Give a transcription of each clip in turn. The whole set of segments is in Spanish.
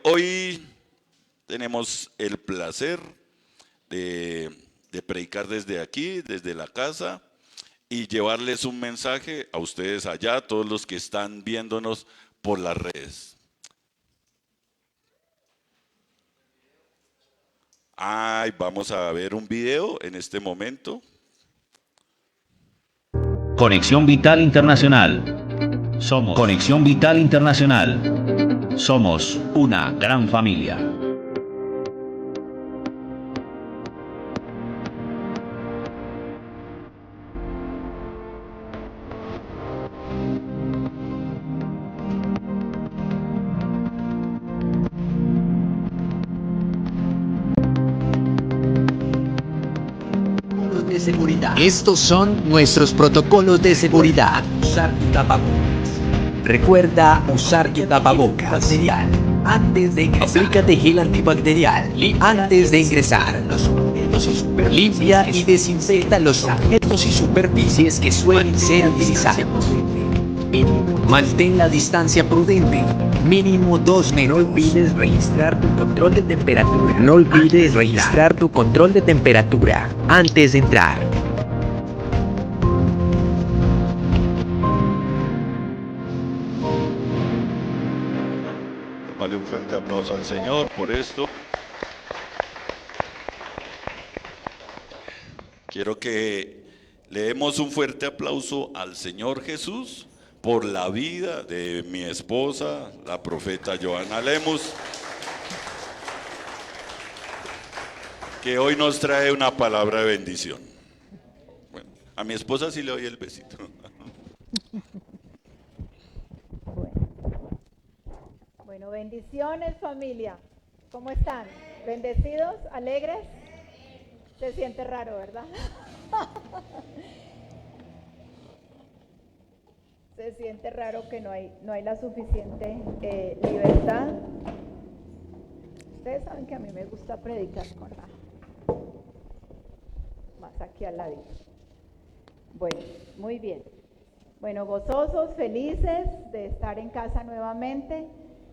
Hoy tenemos el placer de predicar desde aquí, desde la casa, y llevarles un mensaje a ustedes allá, a todos los que están viéndonos por las redes. Vamos a ver un video en este momento. Conexión Vital Internacional. Somos Conexión Vital Internacional. Somos una gran familia. De seguridad. Estos son nuestros protocolos de seguridad. Usar tu tapabocas. Recuerda usar tu tapabocas. Bacterial. Antes de ingresar. Aplícate gel antibacterial. Antes de ingresar. Los objetos y superficies. Limpia y desinfecta los objetos y superficies que suelen ser utilizados. Mantén la distancia prudente. Mínimo 2 metros. No olvides registrar tu control de temperatura. No olvides registrar tu control de temperatura antes de entrar. Dale un fuerte aplauso al Señor por esto. Quiero que le demos un fuerte aplauso al Señor Jesús por la vida de mi esposa, la profeta Joana Lemus, que hoy nos trae una palabra de bendición. Bueno, a mi esposa sí le doy el besito. Bueno, bendiciones familia. ¿Cómo están? ¿Bendecidos? ¿Alegres? Se siente raro, ¿verdad? Se siente raro que no hay la suficiente libertad. Ustedes saben que a mí me gusta predicar con la más aquí al ladito. Bueno, muy bien. Bueno, gozosos, felices de estar en casa nuevamente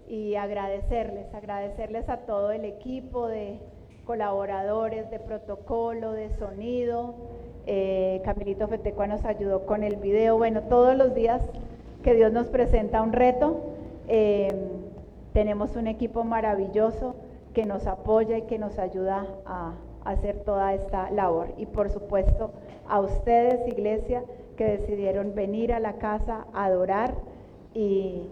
y agradecerles a todo el equipo de colaboradores, de protocolo, de sonido. Camilito Fetecua nos ayudó con el video. Bueno, todos los días que Dios nos presenta un reto, tenemos un equipo maravilloso que nos apoya y que nos ayuda a hacer toda esta labor. Y por supuesto a ustedes, iglesia, que decidieron venir a la casa a adorar y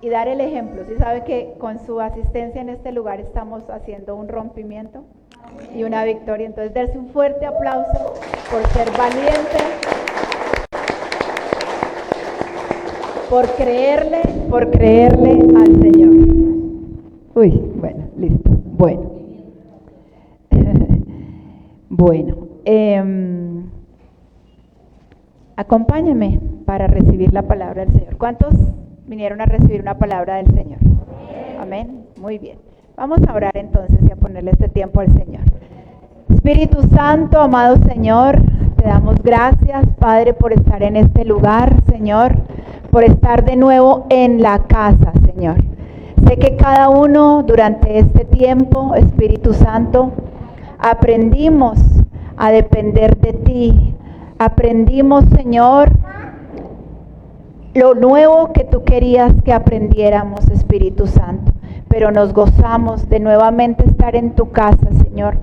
dar el ejemplo. ¿Sí sabe que con su asistencia en este lugar estamos haciendo un rompimiento y una victoria? Entonces, darse un fuerte aplauso por ser valiente, por creerle al Señor. Uy, bueno, listo. Bueno, acompáñame para recibir la palabra del Señor. ¿Cuántos vinieron a recibir una palabra del Señor? Amén. Muy bien. Vamos a orar entonces y a ponerle este tiempo al Señor. Espíritu Santo, amado Señor, te damos gracias, Padre, por estar en este lugar, Señor, por estar de nuevo en la casa, Señor. Sé que cada uno durante este tiempo, Espíritu Santo, aprendimos a depender de ti. Aprendimos, Señor, lo nuevo que tú querías que aprendiéramos, Espíritu Santo. Pero nos gozamos de nuevamente estar en tu casa, Señor,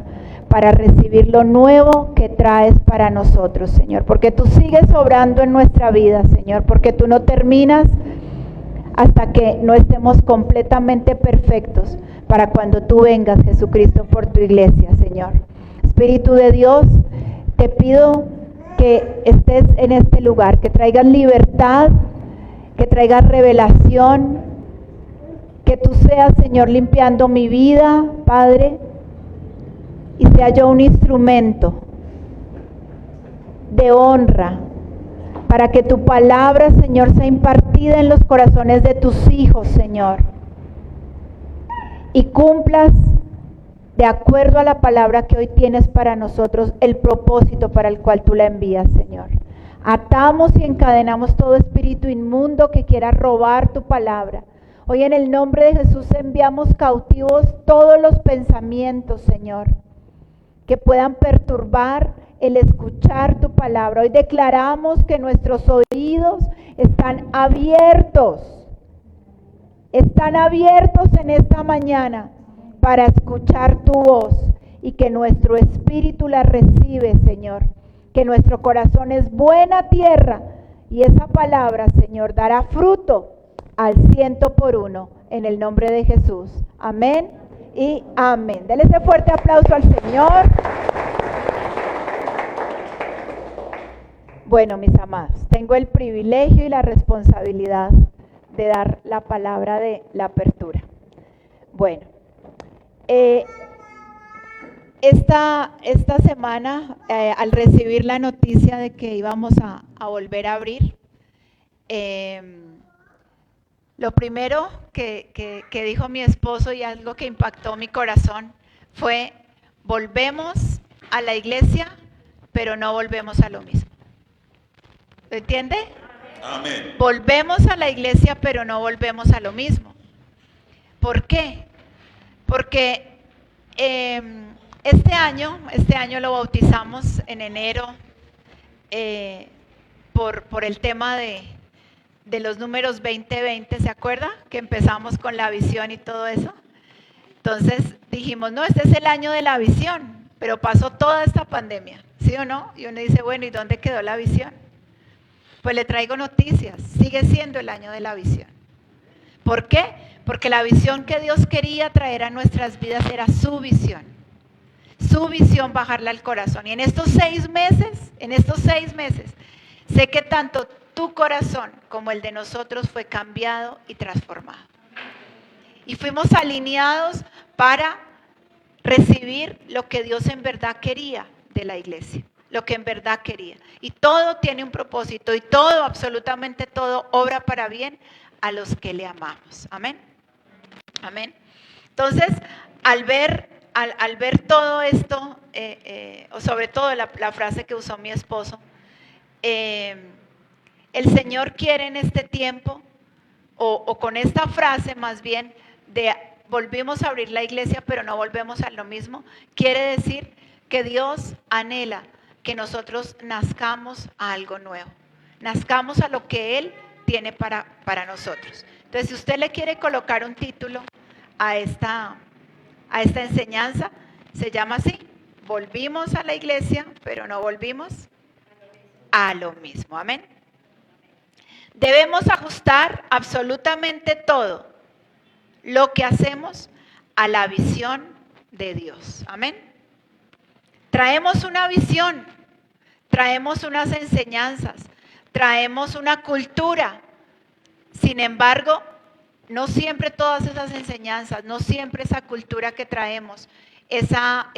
para recibir lo nuevo que traes para nosotros, Señor. Porque tú sigues obrando en nuestra vida, Señor. Porque tú no terminas hasta que no estemos completamente perfectos para cuando tú vengas, Jesucristo, por tu iglesia, Señor. Espíritu de Dios, te pido que estés en este lugar, que traigas libertad, que traigas revelación, que tú seas, Señor, limpiando mi vida, Padre, y sea yo un instrumento de honra para que tu palabra, Señor, sea impartida en los corazones de tus hijos, Señor, y cumplas de acuerdo a la palabra que hoy tienes para nosotros, el propósito para el cual tú la envías, Señor. Atamos y encadenamos todo espíritu inmundo que quiera robar tu palabra Hoy en el nombre de Jesús enviamos cautivos todos los pensamientos, Señor, que puedan perturbar el escuchar tu palabra. Hoy declaramos que nuestros oídos están abiertos en esta mañana para escuchar tu voz y que nuestro espíritu la recibe, Señor, que nuestro corazón es buena tierra y esa palabra, Señor, dará fruto al 100%, en el nombre de Jesús. Amén y amén. Denle ese fuerte aplauso al Señor. Bueno, mis amados, tengo el privilegio y la responsabilidad de dar la palabra de la apertura. Bueno, esta semana, al recibir la noticia de que íbamos a volver a abrir, lo primero que dijo mi esposo y algo que impactó mi corazón fue: volvemos a la iglesia, pero no volvemos a lo mismo. ¿Lo entiende? Amén. Volvemos a la iglesia, pero no volvemos a lo mismo. ¿Por qué? Porque este año lo bautizamos en enero por el tema de los números 2020, ¿se acuerda? Que empezamos con la visión y todo eso. Entonces dijimos, no, este es el año de la visión, pero pasó toda esta pandemia, ¿sí o no? Y uno dice, bueno, ¿y dónde quedó la visión? Pues le traigo noticias, sigue siendo el año de la visión. ¿Por qué? Porque la visión que Dios quería traer a nuestras vidas era su visión, bajarla al corazón. Y en estos 6 meses, sé que tanto tu corazón como el de nosotros fue cambiado y transformado. Y fuimos alineados para recibir lo que Dios en verdad quería de la iglesia, lo que en verdad quería. Y todo tiene un propósito y todo, absolutamente todo, obra para bien a los que le amamos. Amén. Amén. Entonces, al ver todo esto, o sobre todo la frase que usó mi esposo, el Señor quiere en este tiempo, o con esta frase más bien, de volvimos a abrir la iglesia pero no volvemos a lo mismo, quiere decir que Dios anhela que nosotros nazcamos a algo nuevo, nazcamos a lo que Él tiene para nosotros. Entonces, si usted le quiere colocar un título a esta enseñanza, se llama así: volvimos a la iglesia pero no volvimos a lo mismo. Amén. Debemos ajustar absolutamente todo lo que hacemos a la visión de Dios. Amén. Traemos una visión, traemos unas enseñanzas, traemos una cultura. Sin embargo, no siempre todas esas enseñanzas, no siempre esa cultura que traemos, esa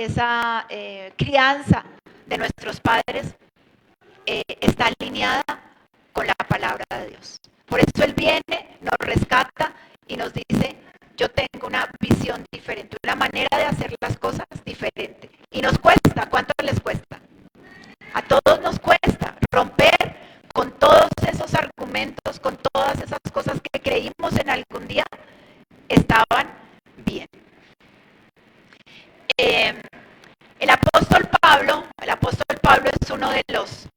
crianza de nuestros padres está alineada con la palabra de Dios. Por eso Él viene, nos rescata y nos dice: yo tengo una visión diferente, una manera de hacer las cosas diferente. Y nos cuesta. ¿Cuánto les cuesta? A todos nos cuesta romper con todos esos argumentos, con todas esas cosas que creímos en algún día estaban bien. El apóstol Pablo es uno de los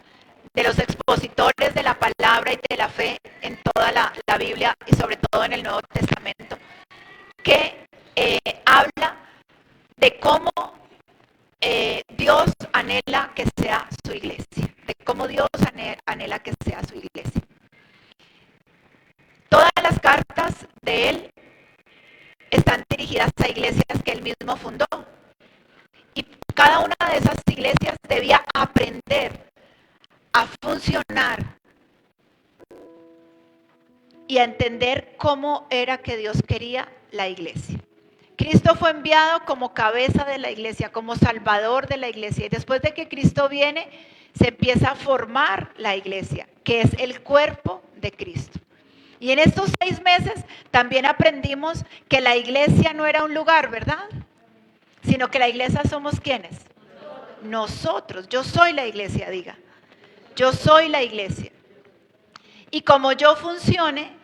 expositores de la palabra y de la fe en toda la Biblia y sobre todo en el Nuevo Testamento, que habla de cómo Dios anhela que sea su iglesia, de cómo Dios anhela que sea su iglesia. Todas las cartas de Él están dirigidas a iglesias que Él mismo fundó. Y cada una de esas iglesias debía aprender a funcionar y a entender cómo era que Dios quería la iglesia. Cristo fue enviado como cabeza de la iglesia, como salvador de la iglesia. Y después de que Cristo viene, se empieza a formar la iglesia, que es el cuerpo de Cristo. Y en estos 6 meses también aprendimos que la iglesia no era un lugar, ¿verdad? Sino que la iglesia somos ¿quiénes? Nosotros. Yo soy la iglesia, diga. Yo soy la iglesia. Y como yo funcione,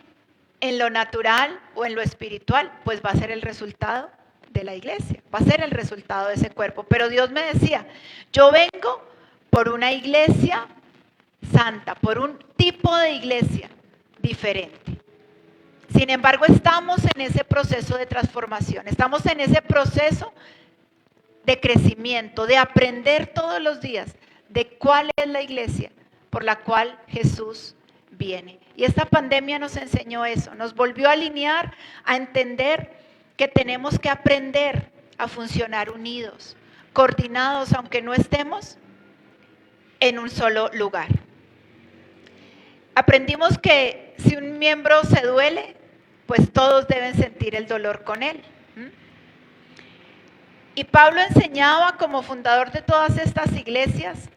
en lo natural o en lo espiritual, pues va a ser el resultado de la iglesia, va a ser el resultado de ese cuerpo. Pero Dios me decía, yo vengo por una iglesia santa, por un tipo de iglesia diferente. Sin embargo, estamos en ese proceso de transformación, estamos en ese proceso de crecimiento, de aprender todos los días de cuál es la iglesia por la cual Jesús viene. Y esta pandemia nos enseñó eso, nos volvió a alinear, a entender que tenemos que aprender a funcionar unidos, coordinados, aunque no estemos en un solo lugar. Aprendimos que si un miembro se duele, pues todos deben sentir el dolor con él. Y Pablo enseñaba como fundador de todas estas iglesias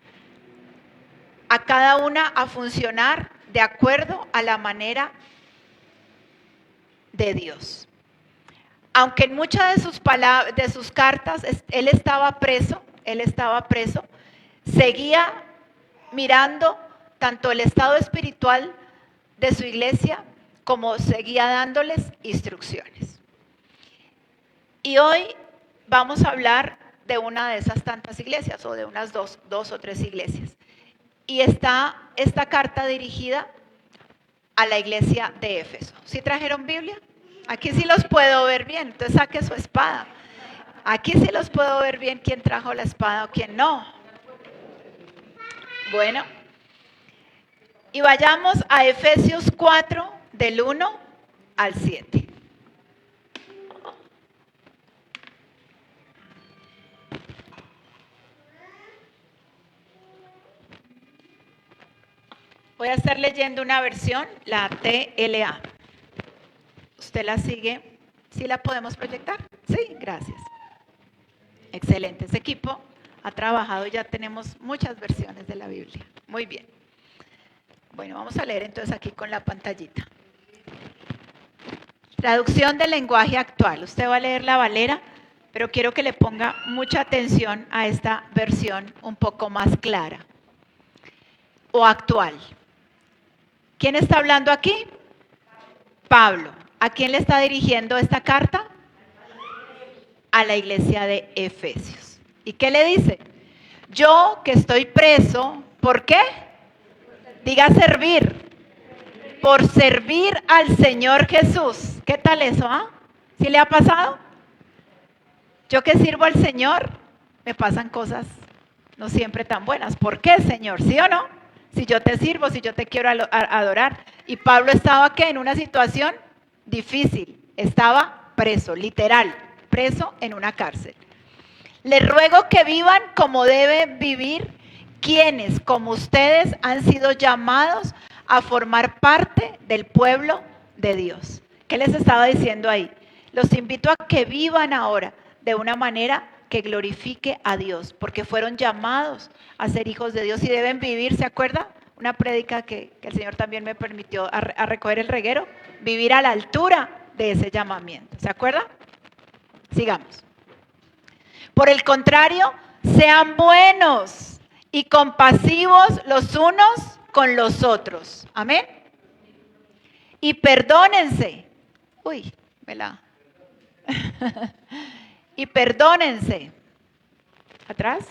a cada una a funcionar de acuerdo a la manera de Dios. Aunque en muchas de sus cartas él estaba preso, seguía mirando tanto el estado espiritual de su iglesia como seguía dándoles instrucciones. Y hoy vamos a hablar de una de esas tantas iglesias, o de unas dos o tres iglesias. Y está esta carta dirigida a la iglesia de Éfeso. ¿Sí trajeron Biblia? Aquí sí los puedo ver bien, entonces saque su espada. Aquí sí los puedo ver bien quién trajo la espada o quién no. Bueno, y vayamos a Efesios 4, del 1 al 7. Voy a estar leyendo una versión, la TLA. ¿Usted la sigue? ¿Sí la podemos proyectar? Sí, gracias. Excelente, ese equipo ha trabajado, ya tenemos muchas versiones de la Biblia. Muy bien. Bueno, vamos a leer entonces aquí con la pantallita. Traducción del lenguaje actual. Usted va a leer la Valera, pero quiero que le ponga mucha atención a esta versión un poco más clara o actual. ¿Quién está hablando aquí? Pablo. ¿A quién le está dirigiendo esta carta? A la iglesia de Efesios. ¿Y qué le dice? Yo que estoy preso, ¿por qué? Diga servir. Por servir al Señor Jesús. ¿Qué tal eso? ¿Sí le ha pasado? Yo que sirvo al Señor, me pasan cosas no siempre tan buenas. ¿Por qué, Señor? ¿Sí o no? Si yo te sirvo, si yo te quiero adorar. Y Pablo estaba, ¿qué? En una situación difícil. Estaba preso, literal, preso en una cárcel. Les ruego que vivan como deben vivir quienes, como ustedes, han sido llamados a formar parte del pueblo de Dios. ¿Qué les estaba diciendo ahí? Los invito a que vivan ahora de una manera que glorifique a Dios, porque fueron llamados a ser hijos de Dios y deben vivir, ¿se acuerda? Una prédica que el Señor también me permitió a recoger el reguero, vivir a la altura de ese llamamiento, ¿se acuerda? Sigamos. Por el contrario, sean buenos y compasivos los unos con los otros, amén. Y perdónense, y perdónense. ¿Atrás?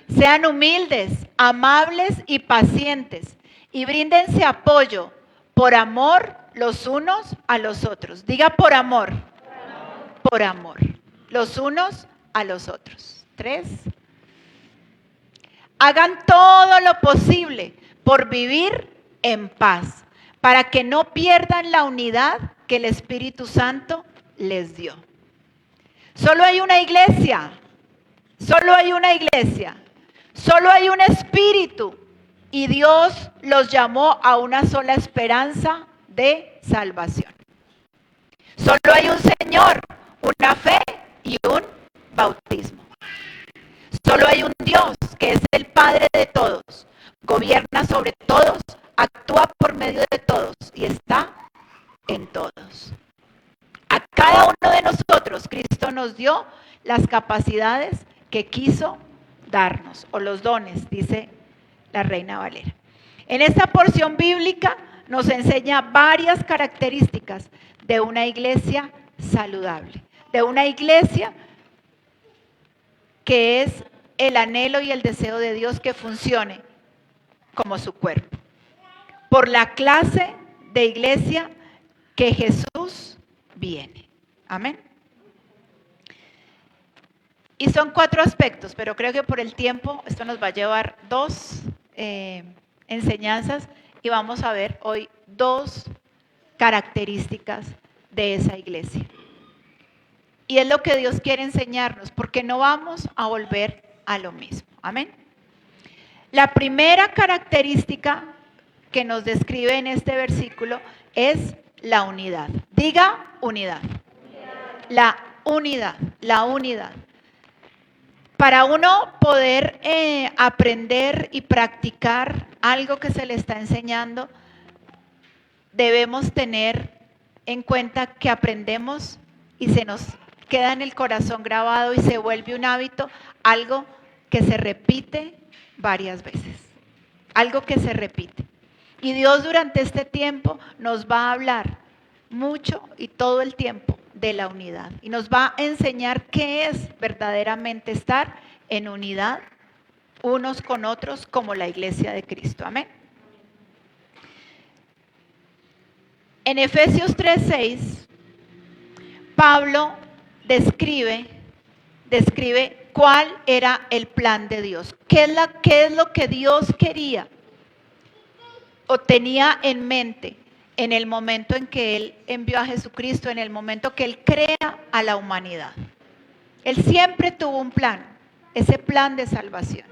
Sean humildes, amables y pacientes, y bríndense apoyo por amor los unos a los otros. Diga por amor. Por amor. Los unos a los otros. 3. Hagan todo lo posible por vivir en paz, para que no pierdan la unidad que el Espíritu Santo les dio. Solo hay una iglesia, solo hay una iglesia, solo hay un espíritu, y Dios los llamó a una sola esperanza de salvación. Solo hay un Señor, una fe y un bautismo. Solo hay un Dios que es el Padre de todos, gobierna sobre todos, actúa por medio de todos y está en todos. A cada uno de nosotros Cristo nos dio las capacidades que quiso darnos, o los dones, dice la Reina Valera. En esta porción bíblica nos enseña varias características de una iglesia saludable, de una iglesia que es el anhelo y el deseo de Dios que funcione como su cuerpo, por la clase de iglesia que Jesús viene. Amén. Y son 4 aspectos, pero creo que por el tiempo esto nos va a llevar 2 enseñanzas y vamos a ver hoy 2 características de esa iglesia. Y es lo que Dios quiere enseñarnos, porque no vamos a volver a lo mismo. Amén. La primera característica que nos describe en este versículo es la unidad. Diga unidad. La unidad. Para uno poder aprender y practicar algo que se le está enseñando, debemos tener en cuenta que aprendemos y se nos queda en el corazón grabado y se vuelve un hábito, algo que se repite varias veces, algo que se repite. Y Dios durante este tiempo nos va a hablar mucho y todo el tiempo de la unidad. Y nos va a enseñar qué es verdaderamente estar en unidad unos con otros como la iglesia de Cristo. Amén. En Efesios 3:6, Pablo describe cuál era el plan de Dios. ¿Qué es lo que Dios quería o tenía en mente en el momento en que Él envió a Jesucristo, en el momento que Él crea a la humanidad? Él siempre tuvo un plan, ese plan de salvación.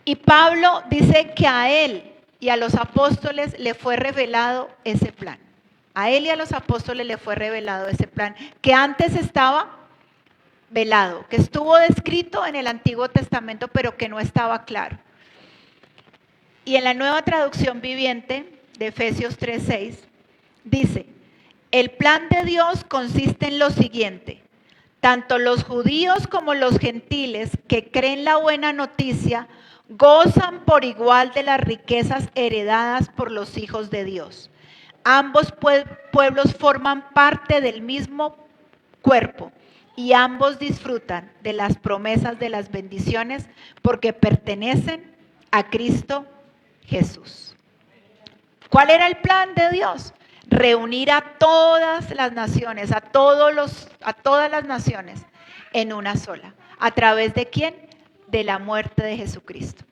Y Pablo dice que a Él y a los apóstoles le fue revelado ese plan. A Él y a los apóstoles le fue revelado ese plan, que antes estaba velado, que estuvo descrito en el Antiguo Testamento, pero que no estaba claro. Y en la Nueva Traducción Viviente de Efesios 3:6 dice: el plan de Dios consiste en lo siguiente: tanto los judíos como los gentiles que creen la buena noticia gozan por igual de las riquezas heredadas por los hijos de Dios. Ambos pueblos forman parte del mismo cuerpo y ambos disfrutan de las promesas de las bendiciones porque pertenecen a Cristo Jesús. ¿Cuál era el plan de Dios? Reunir a todas las naciones, a todas las naciones en una sola. ¿A través de quién? De la muerte de Jesucristo.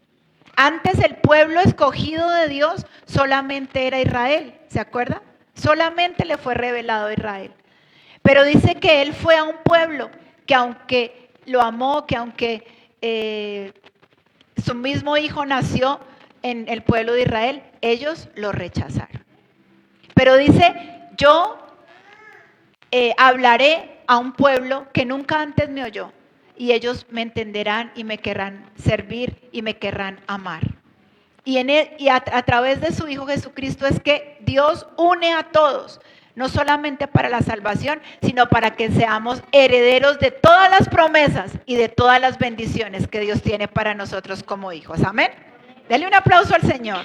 Antes el pueblo escogido de Dios solamente era Israel, ¿se acuerda? Solamente le fue revelado a Israel. Pero dice que Él fue a un pueblo que aunque lo amó, que aunque su mismo hijo nació en el pueblo de Israel, ellos lo rechazaron. Pero dice, yo hablaré a un pueblo que nunca antes me oyó. Y ellos me entenderán y me querrán servir y me querrán amar. Y a través de su Hijo Jesucristo es que Dios une a todos, no solamente para la salvación, sino para que seamos herederos de todas las promesas y de todas las bendiciones que Dios tiene para nosotros como hijos. Amén. Dele un aplauso al Señor.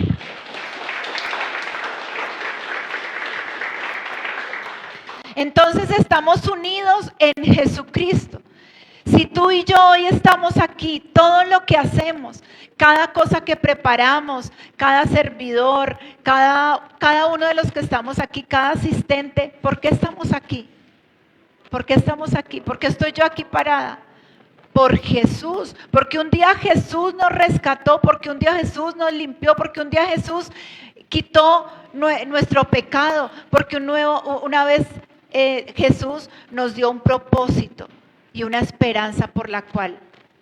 Entonces estamos unidos en Jesucristo. Si tú y yo hoy estamos aquí, todo lo que hacemos, cada cosa que preparamos, cada servidor, cada uno de los que estamos aquí, cada asistente, ¿por qué estamos aquí? ¿Por qué estamos aquí? ¿Por qué estoy yo aquí parada? Por Jesús, porque un día Jesús nos rescató, porque un día Jesús nos limpió, porque un día Jesús quitó nuestro pecado, porque una vez Jesús nos dio un propósito y una esperanza por la cual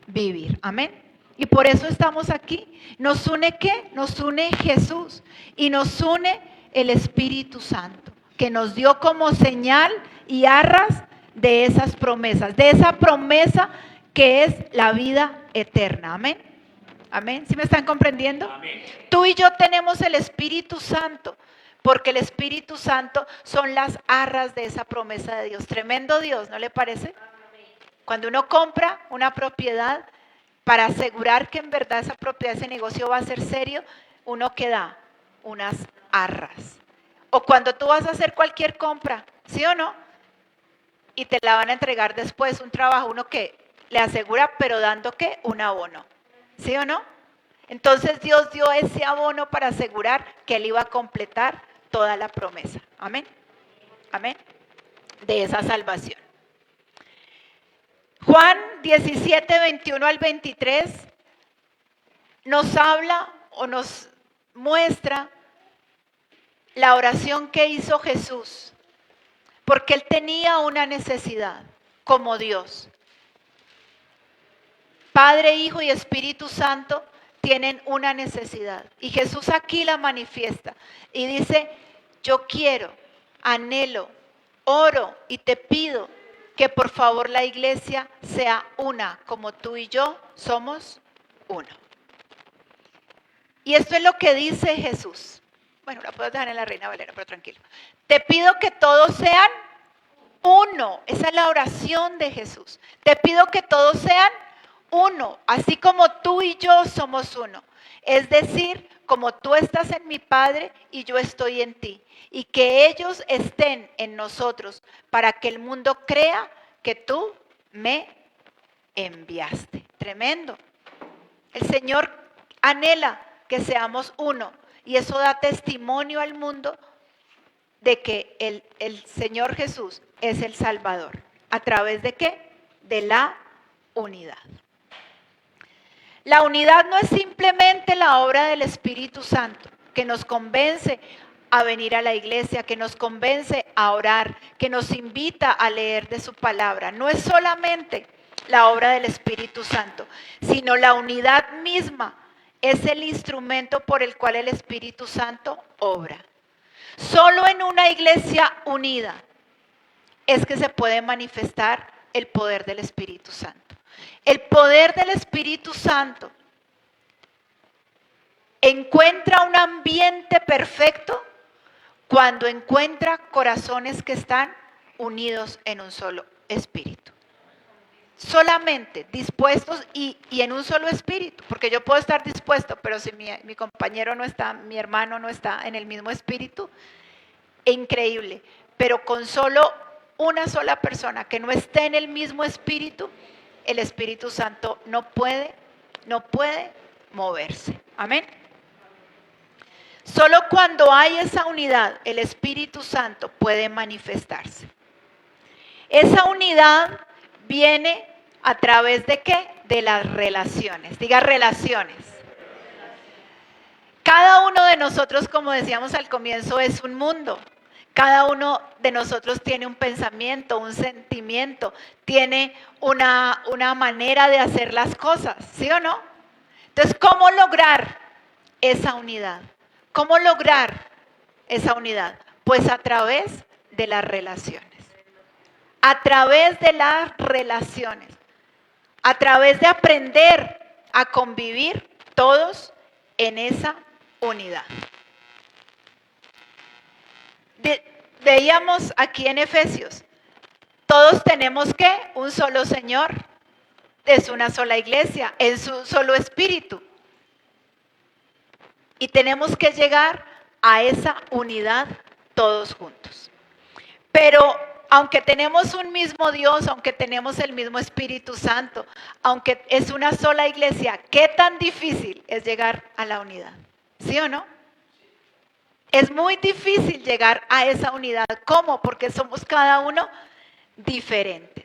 vivir. Amén. Y por eso estamos aquí. ¿Nos une qué? Nos une Jesús y nos une el Espíritu Santo, que nos dio como señal y arras de esas promesas, de esa promesa que es la vida eterna. Amén. Amén. ¿Sí me están comprendiendo? Amén. Tú y yo tenemos el Espíritu Santo, porque el Espíritu Santo son las arras de esa promesa de Dios. Tremendo Dios, ¿no le parece? Cuando uno compra una propiedad, para asegurar que en verdad esa propiedad, ese negocio va a ser serio, uno que da unas arras. O cuando tú vas a hacer cualquier compra, ¿sí o no? Y te la van a entregar después, un trabajo, uno que le asegura, pero dando ¿qué? Un abono, ¿sí o no? Entonces Dios dio ese abono para asegurar que Él iba a completar toda la promesa. Amén. Amén. De esa salvación. Juan 17, 21 al 23 nos habla o nos muestra la oración que hizo Jesús, porque Él tenía una necesidad como Dios. Padre, Hijo y Espíritu Santo tienen una necesidad y Jesús aquí la manifiesta y dice, yo quiero, anhelo, oro y te pido que por favor la iglesia sea una, como tú y yo somos uno. Y esto es lo que dice Jesús. Bueno, la puedo dejar en la Reina Valera, pero tranquilo. Te pido que todos sean uno. Esa es la oración de Jesús. Te pido que todos sean uno, así como tú y yo somos uno. Es decir, como tú estás en mi Padre y yo estoy en ti. Y que ellos estén en nosotros para que el mundo crea que tú me enviaste. Tremendo. El Señor anhela que seamos uno y eso da testimonio al mundo de que el Señor Jesús es el Salvador. ¿A través de qué? De la unidad. La unidad no es simplemente la obra del Espíritu Santo que nos convence a venir a la iglesia, que nos convence a orar, que nos invita a leer de su palabra. No es solamente la obra del Espíritu Santo, sino la unidad misma es el instrumento por el cual el Espíritu Santo obra. Solo en una iglesia unida es que se puede manifestar el poder del Espíritu Santo. El poder del Espíritu Santo encuentra un ambiente perfecto cuando encuentra corazones que están unidos en un solo espíritu. Solamente dispuestos y en un solo espíritu, porque yo puedo estar dispuesto, pero si mi compañero no está, mi hermano no está en el mismo espíritu, increíble, pero con solo una sola persona que no esté en el mismo espíritu, el Espíritu Santo no puede moverse. Amén. Solo cuando hay esa unidad, el Espíritu Santo puede manifestarse. Esa unidad viene a través de ¿qué? De las relaciones. Diga relaciones. Cada uno de nosotros, como decíamos al comienzo, es un mundo. Cada uno de nosotros tiene un pensamiento, un sentimiento, tiene una manera de hacer las cosas, ¿sí o no? Entonces, ¿cómo lograr esa unidad? ¿Cómo lograr esa unidad? Pues a través de las relaciones. A través de las relaciones. A través de aprender a convivir todos en esa unidad. Veíamos aquí en Efesios, todos tenemos ¿qué? Un solo Señor, es una sola iglesia, es un solo espíritu. Y tenemos que llegar a esa unidad todos juntos. Pero aunque tenemos un mismo Dios, aunque tenemos el mismo Espíritu Santo, aunque es una sola iglesia, ¿qué tan difícil es llegar a la unidad? ¿Sí o no? Es muy difícil llegar a esa unidad. ¿Cómo? Porque somos cada uno diferentes.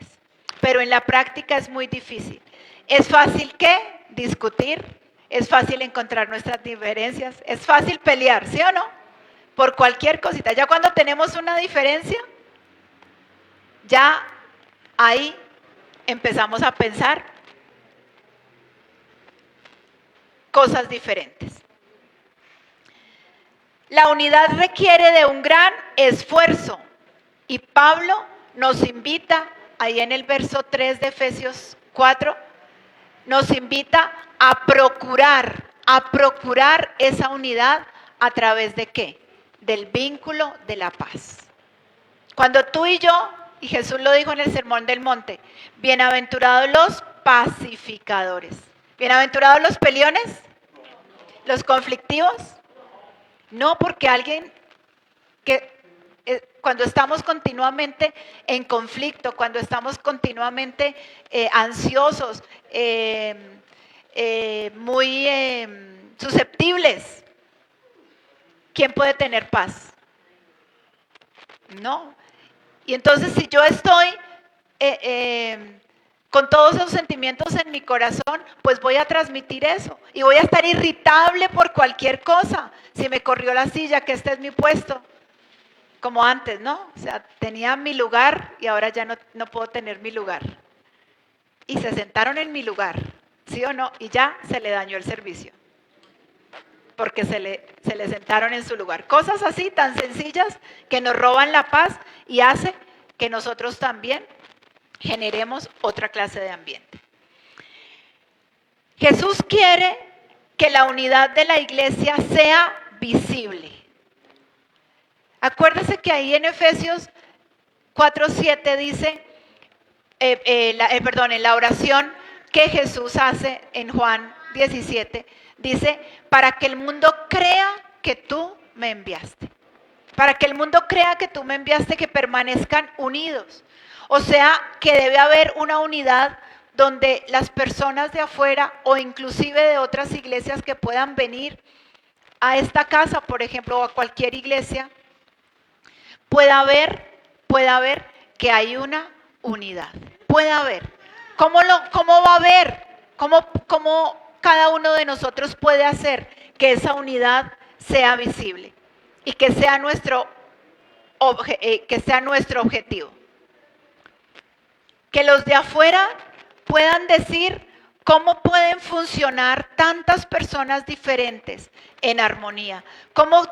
Pero en la práctica es muy difícil. ¿Es fácil qué? Discutir. Es fácil encontrar nuestras diferencias. Es fácil pelear, ¿sí o no? Por cualquier cosita. Ya cuando tenemos una diferencia, ya ahí empezamos a pensar cosas diferentes. La unidad requiere de un gran esfuerzo y Pablo nos invita, ahí en el verso 3 de Efesios 4, nos invita a procurar esa unidad a través de ¿qué? Del vínculo de la paz. Cuando tú y yo, y Jesús lo dijo en el Sermón del Monte, bienaventurados los pacificadores. ¿Bienaventurados los peleones? ¿Los conflictivos? No, porque alguien que cuando estamos continuamente en conflicto, cuando estamos continuamente ansiosos, muy susceptibles, ¿quién puede tener paz? No. Y entonces si yo estoy con todos esos sentimientos en mi corazón, pues voy a transmitir eso. Y voy a estar irritable por cualquier cosa. Si me corrió la silla, que este es mi puesto. Como antes, ¿no? O sea, tenía mi lugar y ahora ya no puedo tener mi lugar. Y se sentaron en mi lugar, ¿sí o no? Y ya se le dañó el servicio. Porque se le sentaron en su lugar. Cosas así tan sencillas que nos roban la paz y hace que nosotros también generemos otra clase de ambiente. Jesús quiere que la unidad de la iglesia sea visible. Acuérdese que ahí en Efesios 4:7 dice, en la oración que Jesús hace en Juan 17, dice, para que el mundo crea que tú me enviaste. Para que el mundo crea que tú me enviaste, que permanezcan unidos. O sea, que debe haber una unidad donde las personas de afuera o inclusive de otras iglesias que puedan venir a esta casa, por ejemplo, o a cualquier iglesia, pueda ver que hay una unidad. Puede haber. ¿Cómo va a haber? ¿Cómo cada uno de nosotros puede hacer que esa unidad sea visible y que sea nuestro objetivo? Que los de afuera puedan decir cómo pueden funcionar tantas personas diferentes en armonía, cómo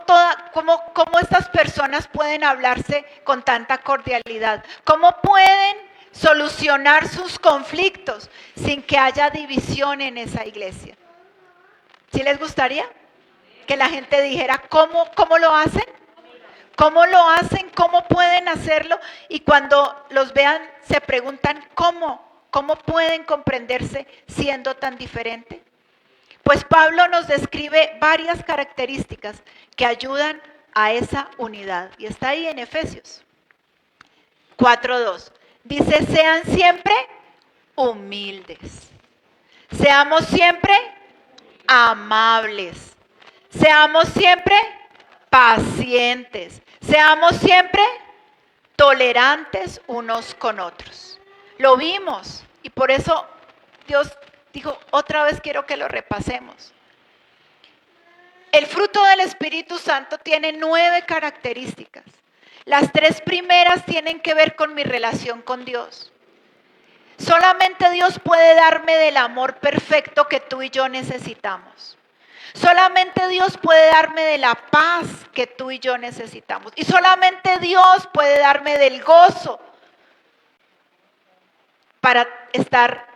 estas personas pueden hablarse con tanta cordialidad, cómo pueden solucionar sus conflictos sin que haya división en esa iglesia. ¿Sí les gustaría que la gente dijera cómo lo hacen? ¿Cómo lo hacen? ¿Cómo pueden hacerlo? Y cuando los vean se preguntan ¿cómo pueden comprenderse siendo tan diferentes? Pues Pablo nos describe varias características que ayudan a esa unidad. Y está ahí en Efesios 4:2. Dice, sean siempre humildes. Seamos siempre amables. Seamos siempre pacientes. Seamos siempre tolerantes unos con otros. Lo vimos y por eso Dios dijo, otra vez quiero que lo repasemos. El fruto del Espíritu Santo tiene 9 características. Las 3 primeras tienen que ver con mi relación con Dios. Solamente Dios puede darme del amor perfecto que tú y yo necesitamos. Solamente Dios puede darme de la paz que tú y yo necesitamos. Y solamente Dios puede darme del gozo para estar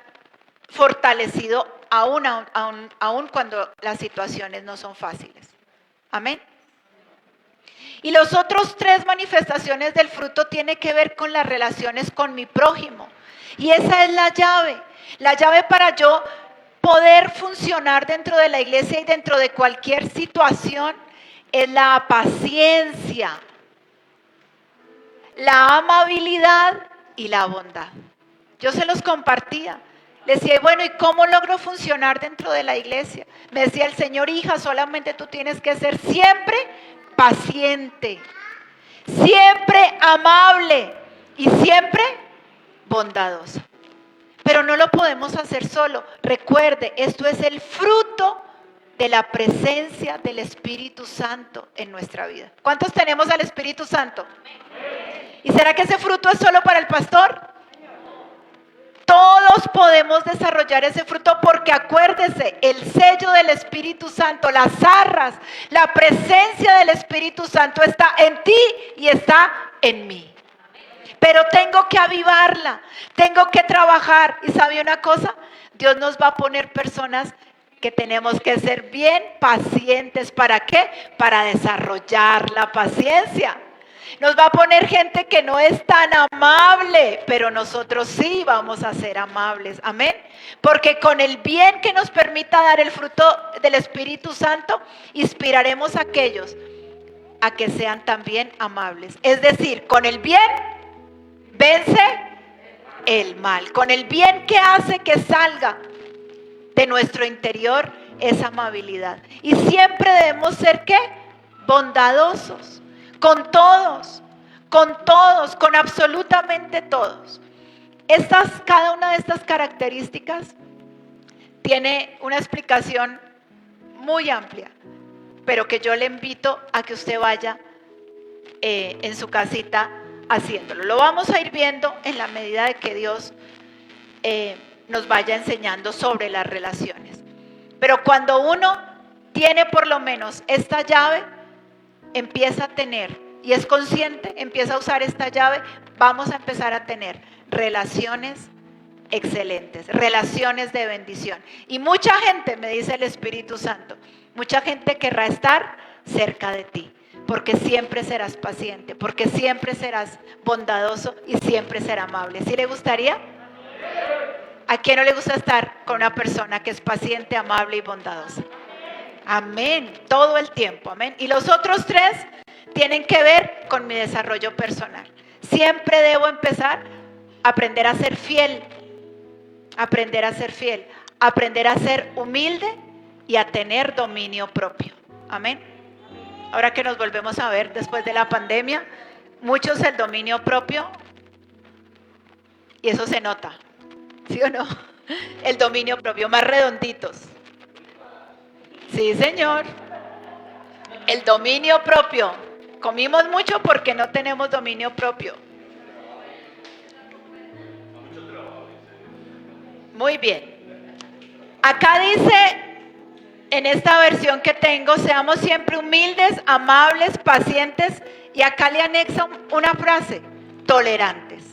fortalecido aún cuando las situaciones no son fáciles. Amén. Y los otros 3 manifestaciones del fruto tienen que ver con las relaciones con mi prójimo. Y esa es la llave para yo poder funcionar dentro de la iglesia y dentro de cualquier situación, es la paciencia, la amabilidad y la bondad. Yo se los compartía. Le decía, bueno, ¿y cómo logro funcionar dentro de la iglesia? Me decía el Señor, hija, solamente tú tienes que ser siempre paciente, siempre amable y siempre bondadosa. Pero no lo podemos hacer solo. Recuerde, esto es el fruto de la presencia del Espíritu Santo en nuestra vida. ¿Cuántos tenemos al Espíritu Santo? ¿Y será que ese fruto es solo para el pastor? Todos podemos desarrollar ese fruto porque acuérdese, el sello del Espíritu Santo, las arras, la presencia del Espíritu Santo está en ti y está en mí. Pero tengo que avivarla, tengo que trabajar. ¿Y sabe una cosa? Dios nos va a poner personas que tenemos que ser bien pacientes. ¿Para qué? Para desarrollar la paciencia. Nos va a poner gente que no es tan amable, pero nosotros sí vamos a ser amables. Amén. Porque con el bien que nos permita dar el fruto del Espíritu Santo, inspiraremos a aquellos a que sean también amables. Es decir, con el bien vence el mal. Con el bien que hace que salga de nuestro interior esa amabilidad. Y siempre debemos ser ¿qué? Bondadosos. Con todos, con absolutamente todos. Cada una de estas características tiene una explicación muy amplia, pero que yo le invito a que usted vaya en su casita haciéndolo. Lo vamos a ir viendo en la medida de que Dios nos vaya enseñando sobre las relaciones. Pero cuando uno tiene por lo menos esta llave, empieza a tener, y es consciente, empieza a usar esta llave, vamos a empezar a tener relaciones excelentes, relaciones de bendición. Y mucha gente, me dice el Espíritu Santo, mucha gente querrá estar cerca de ti, porque siempre serás paciente, porque siempre serás bondadoso y siempre serás amable. ¿Sí le gustaría? ¿A quién no le gusta estar con una persona que es paciente, amable y bondadosa? Amén, todo el tiempo, amén. Y los otros tres tienen que ver con mi desarrollo personal. Siempre debo empezar a aprender a ser fiel, aprender a ser humilde y a tener dominio propio. Amén. Ahora que nos volvemos a ver después de la pandemia, muchos el dominio propio, y eso se nota, ¿sí o no? El dominio propio, más redonditos. Sí, señor. El dominio propio. Comimos mucho porque no tenemos dominio propio. Muy bien. Acá dice, en esta versión que tengo, seamos siempre humildes, amables, pacientes, y acá le anexa una frase, tolerantes.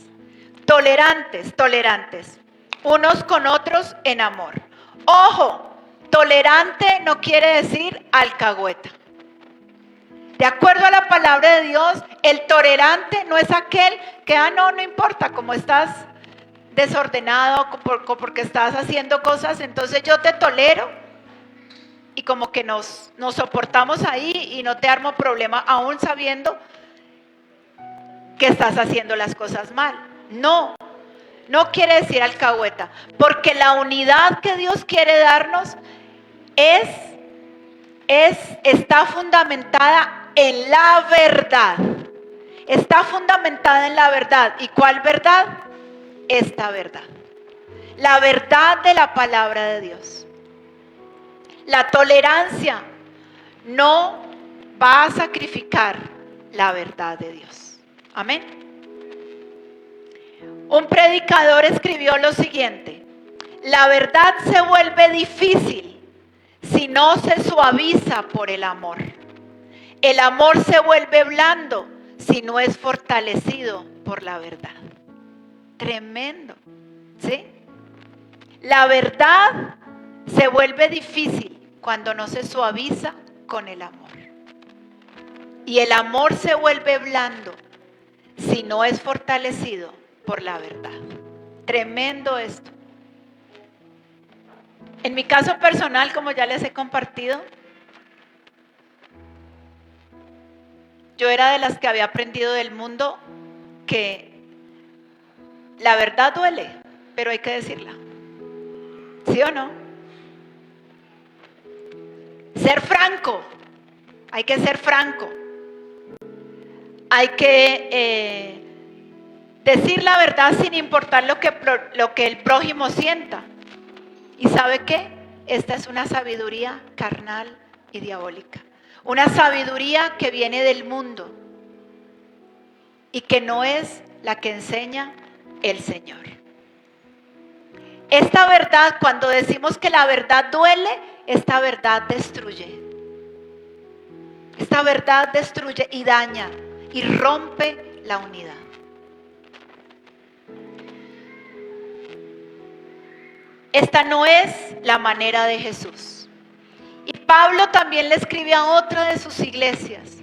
Tolerantes, unos con otros en amor. Ojo, tolerante no quiere decir alcahueta. De acuerdo a la palabra de Dios, el tolerante no es aquel que, no importa, como estás desordenado, porque estás haciendo cosas, entonces yo te tolero y como que nos soportamos ahí y no te armo problema, aún sabiendo que estás haciendo las cosas mal. No quiere decir alcahueta, porque la unidad que Dios quiere darnos está fundamentada en la verdad. Está fundamentada en la verdad. ¿Y cuál verdad? Esta verdad. La verdad de la palabra de Dios. La tolerancia no va a sacrificar la verdad de Dios. Amén. Un predicador escribió lo siguiente: la verdad se vuelve difícil si no se suaviza por el amor. El amor se vuelve blando si no es fortalecido por la verdad. Tremendo, ¿sí? La verdad se vuelve difícil cuando no se suaviza con el amor. Y el amor se vuelve blando si no es fortalecido por la verdad. Tremendo esto. En mi caso personal, como ya les he compartido, yo era de las que había aprendido del mundo que la verdad duele, pero hay que decirla. ¿Sí o no? Ser franco, hay que ser franco. Hay que decir la verdad sin importar lo que el prójimo sienta. ¿Y sabe qué? Esta es una sabiduría carnal y diabólica. Una sabiduría que viene del mundo y que no es la que enseña el Señor. Esta verdad, cuando decimos que la verdad duele, esta verdad destruye. Esta verdad destruye y daña y rompe la unidad. Esta no es la manera de Jesús. Y Pablo también le escribe a otra de sus iglesias,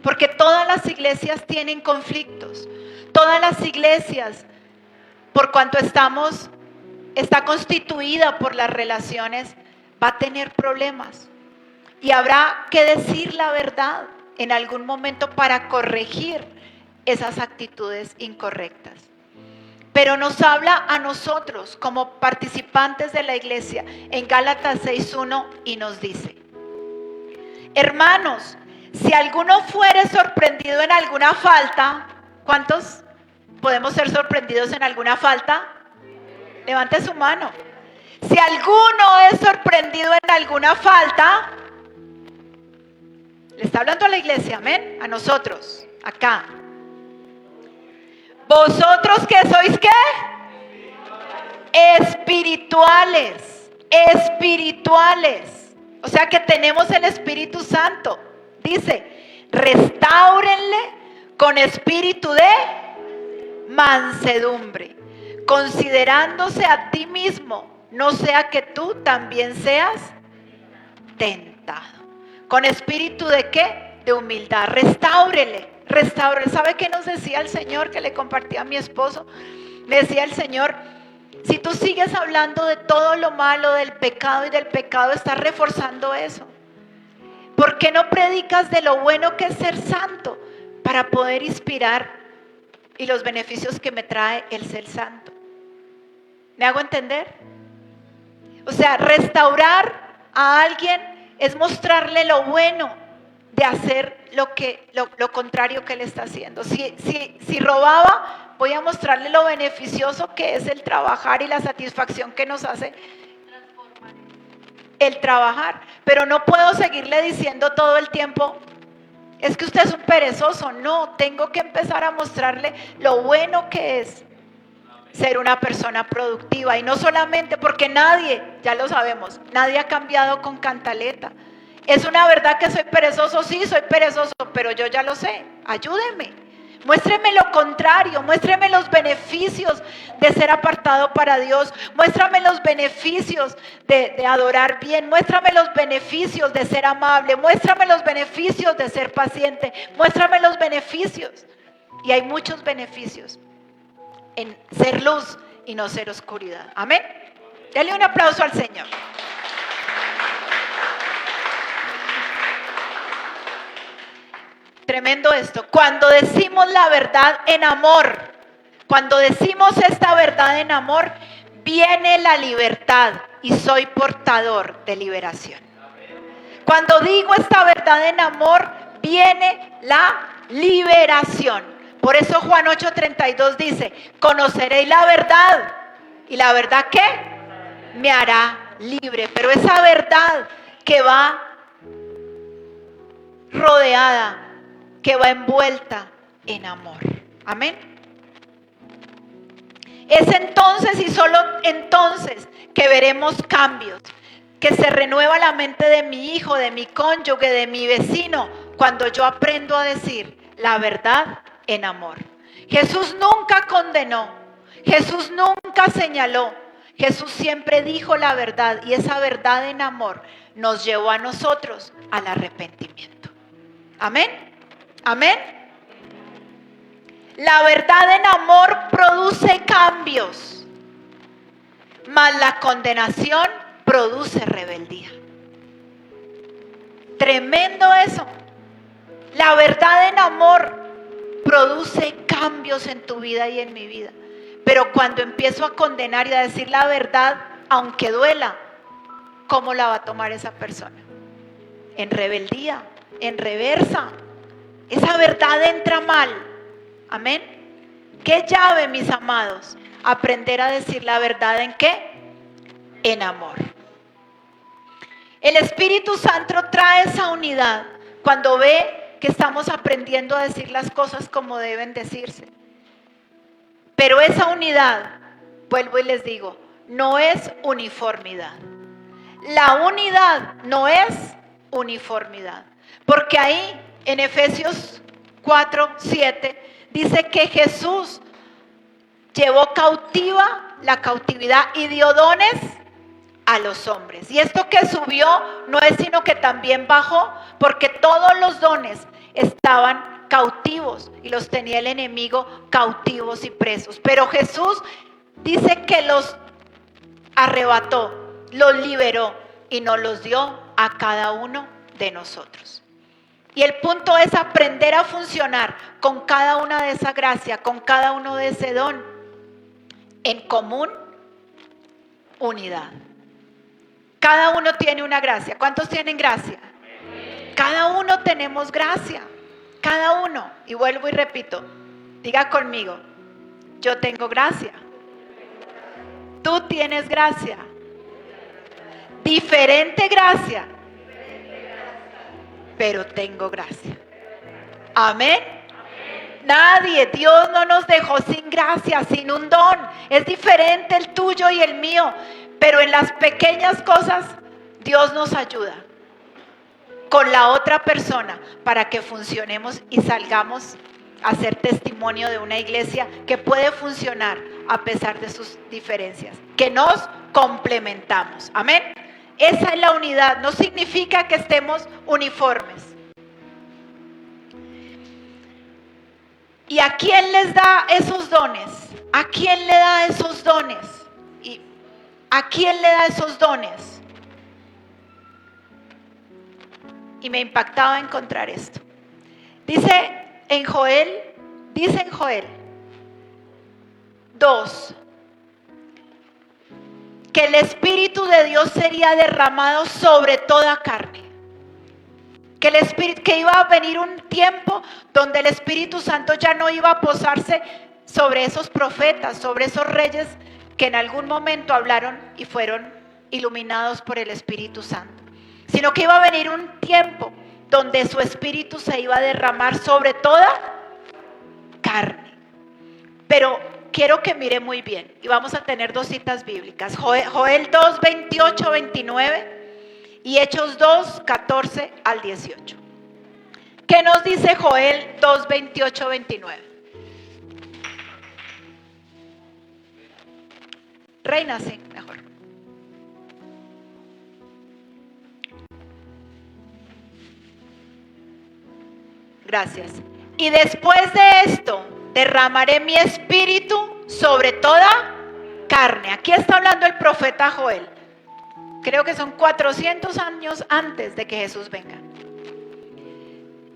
Porque todas las iglesias tienen conflictos. Todas las iglesias, por cuanto está constituida por las relaciones, va a tener problemas. Y habrá que decir la verdad en algún momento para corregir esas actitudes incorrectas. Pero nos habla a nosotros como participantes de la iglesia en Gálatas 6:1 y nos dice: hermanos, si alguno fuere sorprendido en alguna falta, ¿cuántos podemos ser sorprendidos en alguna falta? Levante su mano. Si alguno es sorprendido en alguna falta, le está hablando a la iglesia, amén, a nosotros, acá. ¿Vosotros qué sois qué? Espirituales. Espirituales. O sea que tenemos el Espíritu Santo. Dice, restáurenle con espíritu de mansedumbre, considerándose a ti mismo, no sea que tú también seas tentado. ¿Con espíritu de qué? De humildad. Restáurele. ¿Sabe qué nos decía el Señor que le compartí a mi esposo? Me decía el Señor: si tú sigues hablando de todo lo malo, del pecado y del pecado, estás reforzando eso. ¿Por qué no predicas de lo bueno que es ser santo para poder inspirar y los beneficios que me trae el ser santo? ¿Me hago entender? O sea, restaurar a alguien es mostrarle lo bueno de hacer lo contrario que él está haciendo. Si robaba, voy a mostrarle lo beneficioso que es el trabajar y la satisfacción que nos hace el trabajar. Pero no puedo seguirle diciendo todo el tiempo: es que usted es un perezoso. No, tengo que empezar a mostrarle lo bueno que es ser una persona productiva. Y no solamente porque nadie, ya lo sabemos, nadie ha cambiado con cantaleta. ¿Es una verdad que soy perezoso? Sí, soy perezoso, pero yo ya lo sé. Ayúdeme. Muéstreme lo contrario. Muéstreme los beneficios de ser apartado para Dios. Muéstrame los beneficios de adorar bien. Muéstrame los beneficios de ser amable. Muéstrame los beneficios de ser paciente. Muéstrame los beneficios. Y hay muchos beneficios en ser luz y no ser oscuridad. Amén. Dale un aplauso al Señor. Tremendo esto. Cuando decimos la verdad en amor, cuando decimos esta verdad en amor, viene la libertad y soy portador de liberación. Cuando digo esta verdad en amor, viene la liberación. Por eso Juan 8:32 dice: conoceréis la verdad, y la verdad ¿qué? Me hará libre. Pero esa verdad que va rodeada, que va envuelta en amor. Amén. Es entonces y solo entonces que veremos cambios, que se renueva la mente de mi hijo, de mi cónyuge, de mi vecino, cuando yo aprendo a decir la verdad en amor. Jesús nunca condenó, Jesús nunca señaló, Jesús siempre dijo la verdad, y esa verdad en amor nos llevó a nosotros al arrepentimiento. Amén. Amén. La verdad en amor produce cambios, mas la condenación produce rebeldía. Tremendo eso. La verdad en amor produce cambios en tu vida y en mi vida. Pero cuando empiezo a condenar y a decir la verdad, aunque duela, ¿cómo la va a tomar esa persona? En rebeldía, en reversa. Esa verdad entra mal. Amén. ¿Qué llave, mis amados? Aprender a decir la verdad ¿en qué? En amor. El Espíritu Santo trae esa unidad cuando ve que estamos aprendiendo a decir las cosas como deben decirse. Pero esa unidad, vuelvo y les digo, no es uniformidad. La unidad no es uniformidad. Porque ahí en Efesios 4:7 dice que Jesús llevó cautiva la cautividad y dio dones a los hombres. Y esto que subió no es sino que también bajó, porque todos los dones estaban cautivos y los tenía el enemigo cautivos y presos. Pero Jesús dice que los arrebató, los liberó y nos los dio a cada uno de nosotros. Y el punto es aprender a funcionar con cada una de esas gracias, con cada uno de ese don, en común unidad. Cada uno tiene una gracia. ¿Cuántos tienen gracia? Cada uno tenemos gracia. Cada uno. Y vuelvo y repito. Diga conmigo. Yo tengo gracia. Tú tienes gracia. Diferente gracia. Pero tengo gracia. Amén. Nadie, Dios no nos dejó sin gracia, sin un don. Es diferente el tuyo y el mío. Pero en las pequeñas cosas, Dios nos ayuda con la otra persona para que funcionemos y salgamos a ser testimonio de una iglesia que puede funcionar a pesar de sus diferencias, que nos complementamos. Amén. Esa es la unidad, no significa que estemos uniformes. ¿Y a quién les da esos dones? ¿A quién le da esos dones? ¿Y a quién le da esos dones? Y me impactaba encontrar esto. Dice en Joel 2, que el Espíritu de Dios sería derramado sobre toda carne. Que iba a venir un tiempo donde el Espíritu Santo ya no iba a posarse sobre esos profetas, sobre esos reyes que en algún momento hablaron y fueron iluminados por el Espíritu Santo, sino que iba a venir un tiempo donde su Espíritu se iba a derramar sobre toda carne. Pero quiero que mire muy bien, y vamos a tener dos citas bíblicas, Joel 2, 28, 29 y Hechos 2, 14 al 18. ¿Qué nos dice Joel 2, 28, 29? Reina, sí, mejor. Gracias. Y después de esto, derramaré mi espíritu sobre toda carne. Aquí está hablando el profeta Joel. Creo que son 400 años antes de que Jesús venga.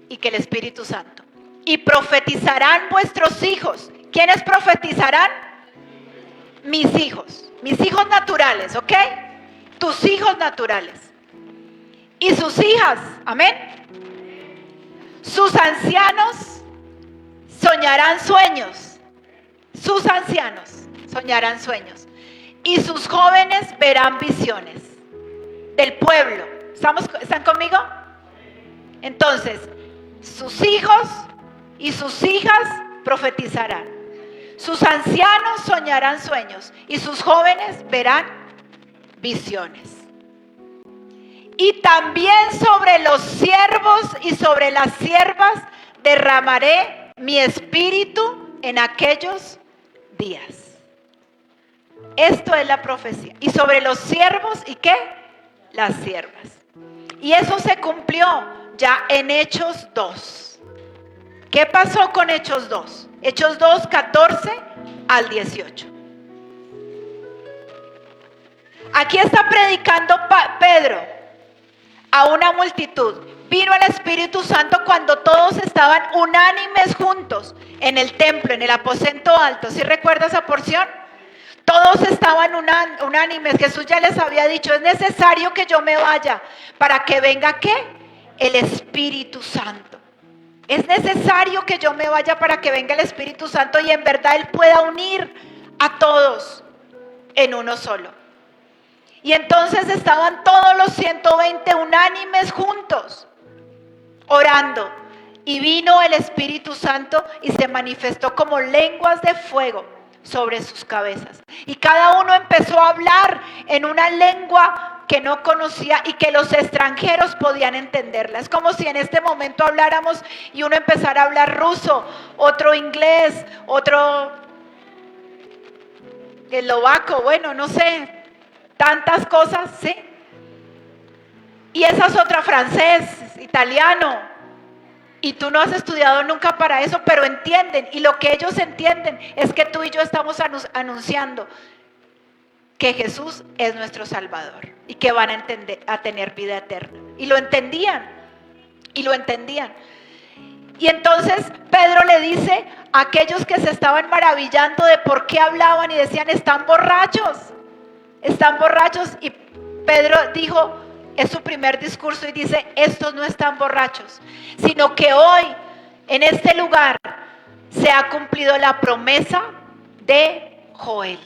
Y que el Espíritu Santo. Y profetizarán vuestros hijos. ¿Quiénes profetizarán? Mis hijos naturales, ¿ok? Tus hijos naturales. Y sus hijas, amén. Sus ancianos soñarán sueños. Sus ancianos soñarán sueños. Y sus jóvenes verán visiones del pueblo. ¿Están conmigo? Entonces, sus hijos y sus hijas profetizarán. Sus ancianos soñarán sueños y sus jóvenes verán visiones. Y también sobre los siervos y sobre las siervas derramaré mi espíritu en aquellos días. Esto es la profecía. Y sobre los siervos, ¿y qué? Las siervas. Y eso se cumplió ya en Hechos 2. ¿Qué pasó con Hechos 2? Hechos 2, 14 al 18. Aquí está predicando Pedro a una multitud. Vino el Espíritu Santo cuando todos estaban unánimes juntos en el templo, en el aposento alto. ¿Sí recuerda esa porción? Todos estaban unánimes. Jesús ya les había dicho, es necesario que yo me vaya para que venga ¿qué? El Espíritu Santo. Es necesario que yo me vaya para que venga el Espíritu Santo y en verdad Él pueda unir a todos en uno solo. Y entonces estaban todos los 120 unánimes juntos, orando. Y vino el Espíritu Santo y se manifestó como lenguas de fuego sobre sus cabezas. Y cada uno empezó a hablar en una lengua que no conocía y que los extranjeros podían entenderla. Es como si en este momento habláramos y uno empezara a hablar ruso, otro inglés, otro eslovaco, bueno, no sé, tantas cosas, ¿sí? Y esa es otra, francés, italiano, Y tú no has estudiado nunca para eso, pero entienden. Y lo que ellos entienden es que tú y yo estamos anunciando que Jesús es nuestro Salvador y que van a tener vida eterna. Y lo entendían. Y lo entendían. Y entonces Pedro le dice a aquellos que se estaban maravillando de por qué hablaban y decían, están borrachos. Están borrachos. Y Pedro dijo, es su primer discurso y dice, estos no están borrachos, sino que hoy en este lugar se ha cumplido la promesa de Joel.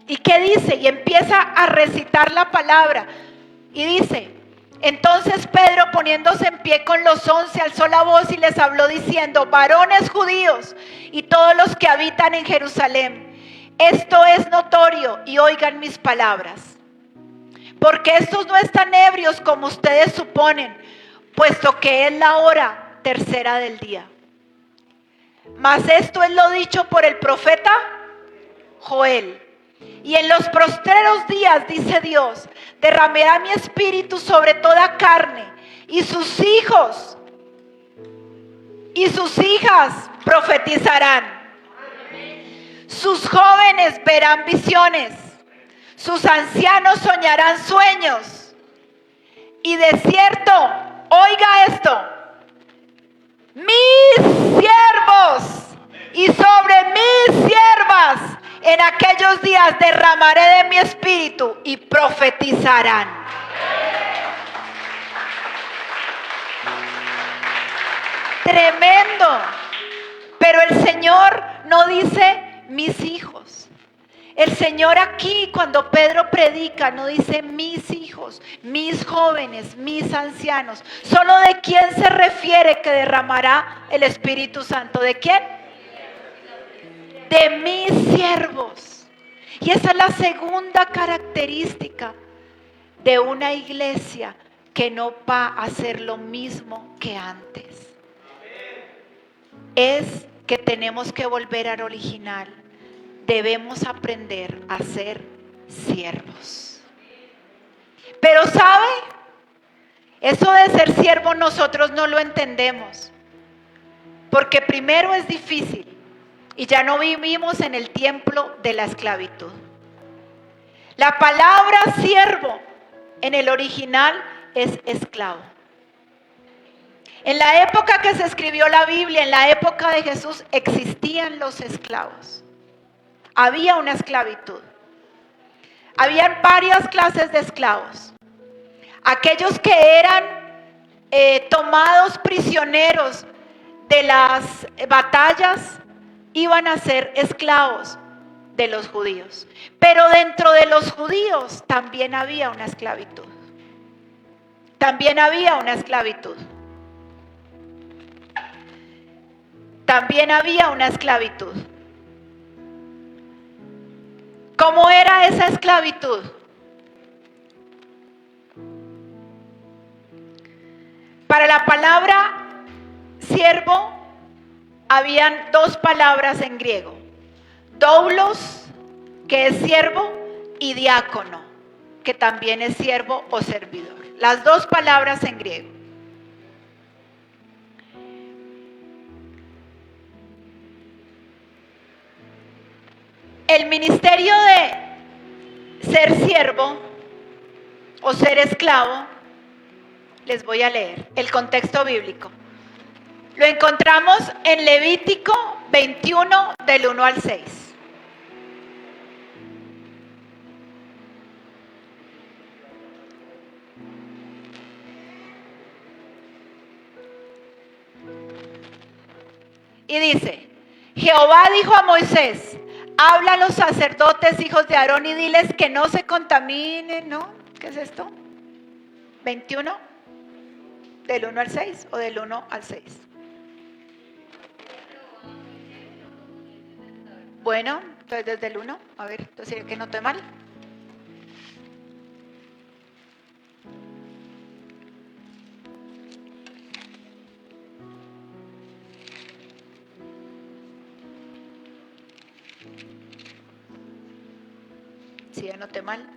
¿Y qué dice? Y empieza a recitar la palabra y dice, entonces Pedro, poniéndose en pie con los 11, alzó la voz y les habló diciendo, varones judíos y todos los que habitan en Jerusalén, esto es notorio y oigan mis palabras. Porque estos no están ebrios como ustedes suponen, puesto que es la hora tercera del día. Mas esto es lo dicho por el profeta Joel. Y en los postreros días, dice Dios, derramaré mi espíritu sobre toda carne, y sus hijos y sus hijas profetizarán. Sus jóvenes verán visiones. Sus ancianos soñarán sueños. Y de cierto, oiga esto, mis siervos y sobre mis siervas en aquellos días derramaré de mi espíritu y profetizarán. Tremendo. Pero el Señor no dice mis hijos. El Señor aquí, cuando Pedro predica, no dice mis hijos, mis jóvenes, mis ancianos. ¿Solo de quién se refiere que derramará el Espíritu Santo? ¿De quién? De mis siervos. Y esa es la segunda característica de una iglesia que no va a hacer lo mismo que antes. Es que tenemos que volver al original. Debemos aprender a ser siervos. Pero ¿sabe? Eso de ser siervo nosotros no lo entendemos. Porque primero es difícil y ya no vivimos en el tiempo de la esclavitud. La palabra siervo en el original es esclavo. En la época que se escribió la Biblia, en la época de Jesús, existían los esclavos. Había una esclavitud. Habían varias clases de esclavos. Aquellos que eran tomados prisioneros de las batallas iban a ser esclavos de los judíos. Pero dentro de los judíos también había una esclavitud. También había una esclavitud. También había una esclavitud. ¿Cómo era esa esclavitud? Para la palabra siervo habían dos palabras en griego: doulos, que es siervo, y diácono, que también es siervo o servidor. Las dos palabras en griego. El ministerio de ser siervo o ser esclavo, les voy a leer el contexto bíblico. Lo encontramos en Levítico 21 del 1 al 6. Y dice, Jehová dijo a Moisés, habla a los sacerdotes, hijos de Aarón, y diles que no se contaminen, ¿no? ¿Qué es esto? 21, del 1 al 6 o del 1 al 6. Bueno, entonces desde el 1, a ver, entonces que no estoy mal. Sí, anoté mal.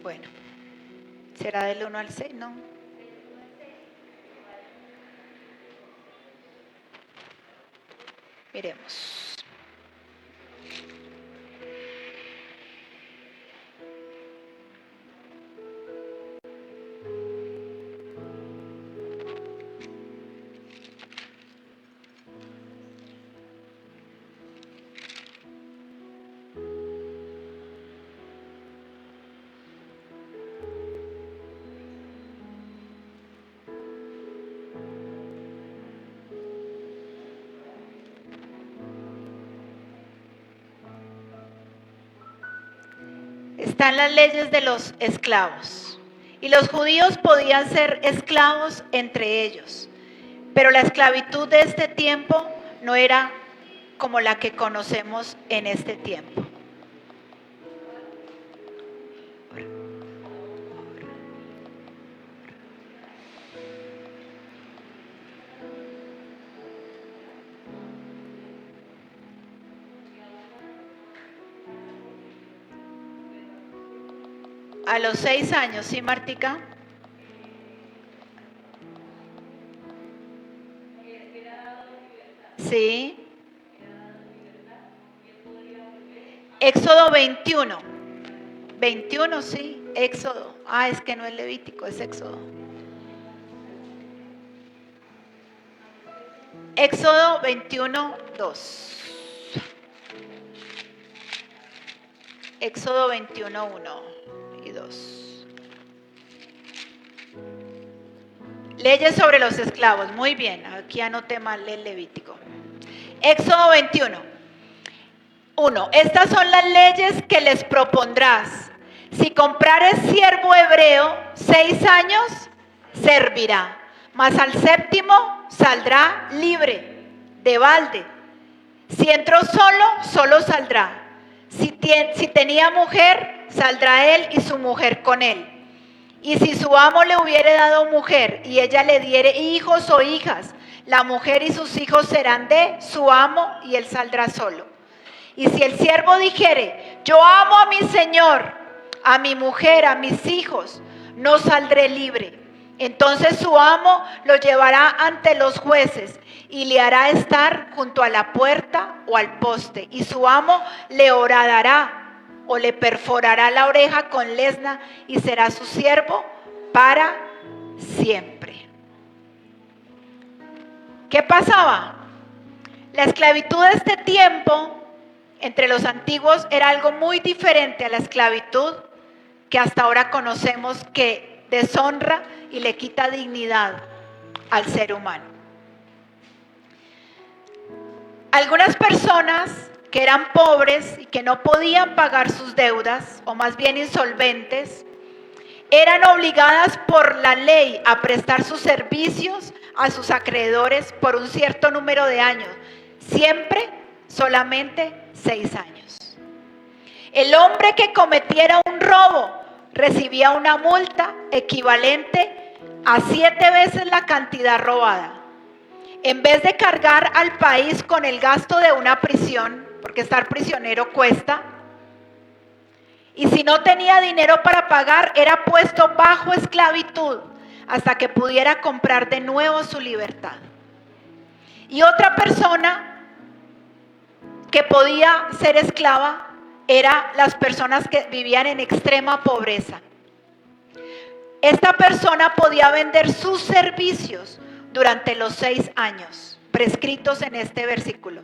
Bueno, ¿Será del 1 al 6? No. Miremos. Están las leyes de los esclavos. Y los judíos podían ser esclavos entre ellos. Pero la esclavitud de este tiempo no era como la que conocemos en este tiempo. A los 6 años, ¿sí, Martica? Sí. Éxodo 21. 21, sí. Éxodo. Ah, es que no es Levítico, es Éxodo. Éxodo 21, 2. Éxodo 21, 1 y 2. Leyes sobre los esclavos. Muy bien, aquí anoté mal el Levítico. Éxodo 21. 1. Estas son las leyes que les propondrás. Si comprares siervo hebreo, 6 años servirá, mas al 7º saldrá libre, de balde. Si entró solo, solo saldrá. Si tenía mujer, saldrá él y su mujer con él. Y si su amo le hubiere dado mujer y ella le diere hijos o hijas, la mujer y sus hijos serán de su amo y él saldrá solo. Y si el siervo dijere, yo amo a mi señor, a mi mujer, a mis hijos, no saldré libre. Entonces su amo lo llevará ante los jueces y le hará estar junto a la puerta o al poste. Y su amo le horadará o le perforará la oreja con lesna y será su siervo para siempre. ¿Qué pasaba? La esclavitud de este tiempo entre los antiguos era algo muy diferente a la esclavitud que hasta ahora conocemos, que deshonra y le quita dignidad al ser humano. Algunas personas que eran pobres y que no podían pagar sus deudas, o más bien insolventes, eran obligadas por la ley a prestar sus servicios a sus acreedores por un cierto número de años, siempre solamente 6 años. El hombre que cometiera un robo recibía una multa equivalente a 7 veces la cantidad robada. En vez de cargar al país con el gasto de una prisión, porque estar prisionero cuesta, y si no tenía dinero para pagar, era puesto bajo esclavitud hasta que pudiera comprar de nuevo su libertad. Y otra persona que podía ser esclava era las personas que vivían en extrema pobreza. Esta persona podía vender sus servicios durante los 6 años prescritos en este versículo.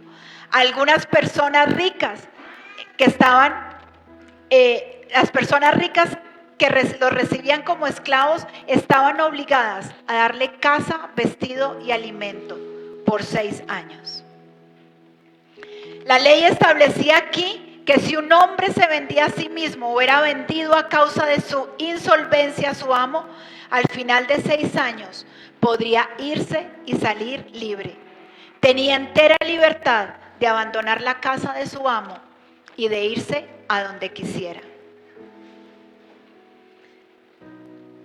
Algunas personas ricas que estaban, las personas ricas que los recibían como esclavos, estaban obligadas a darle casa, vestido y alimento por 6 años. La ley establecía aquí que si un hombre se vendía a sí mismo o era vendido a causa de su insolvencia a su amo, al final de 6 años podría irse y salir libre. Tenía entera libertad de abandonar la casa de su amo y de irse a donde quisiera.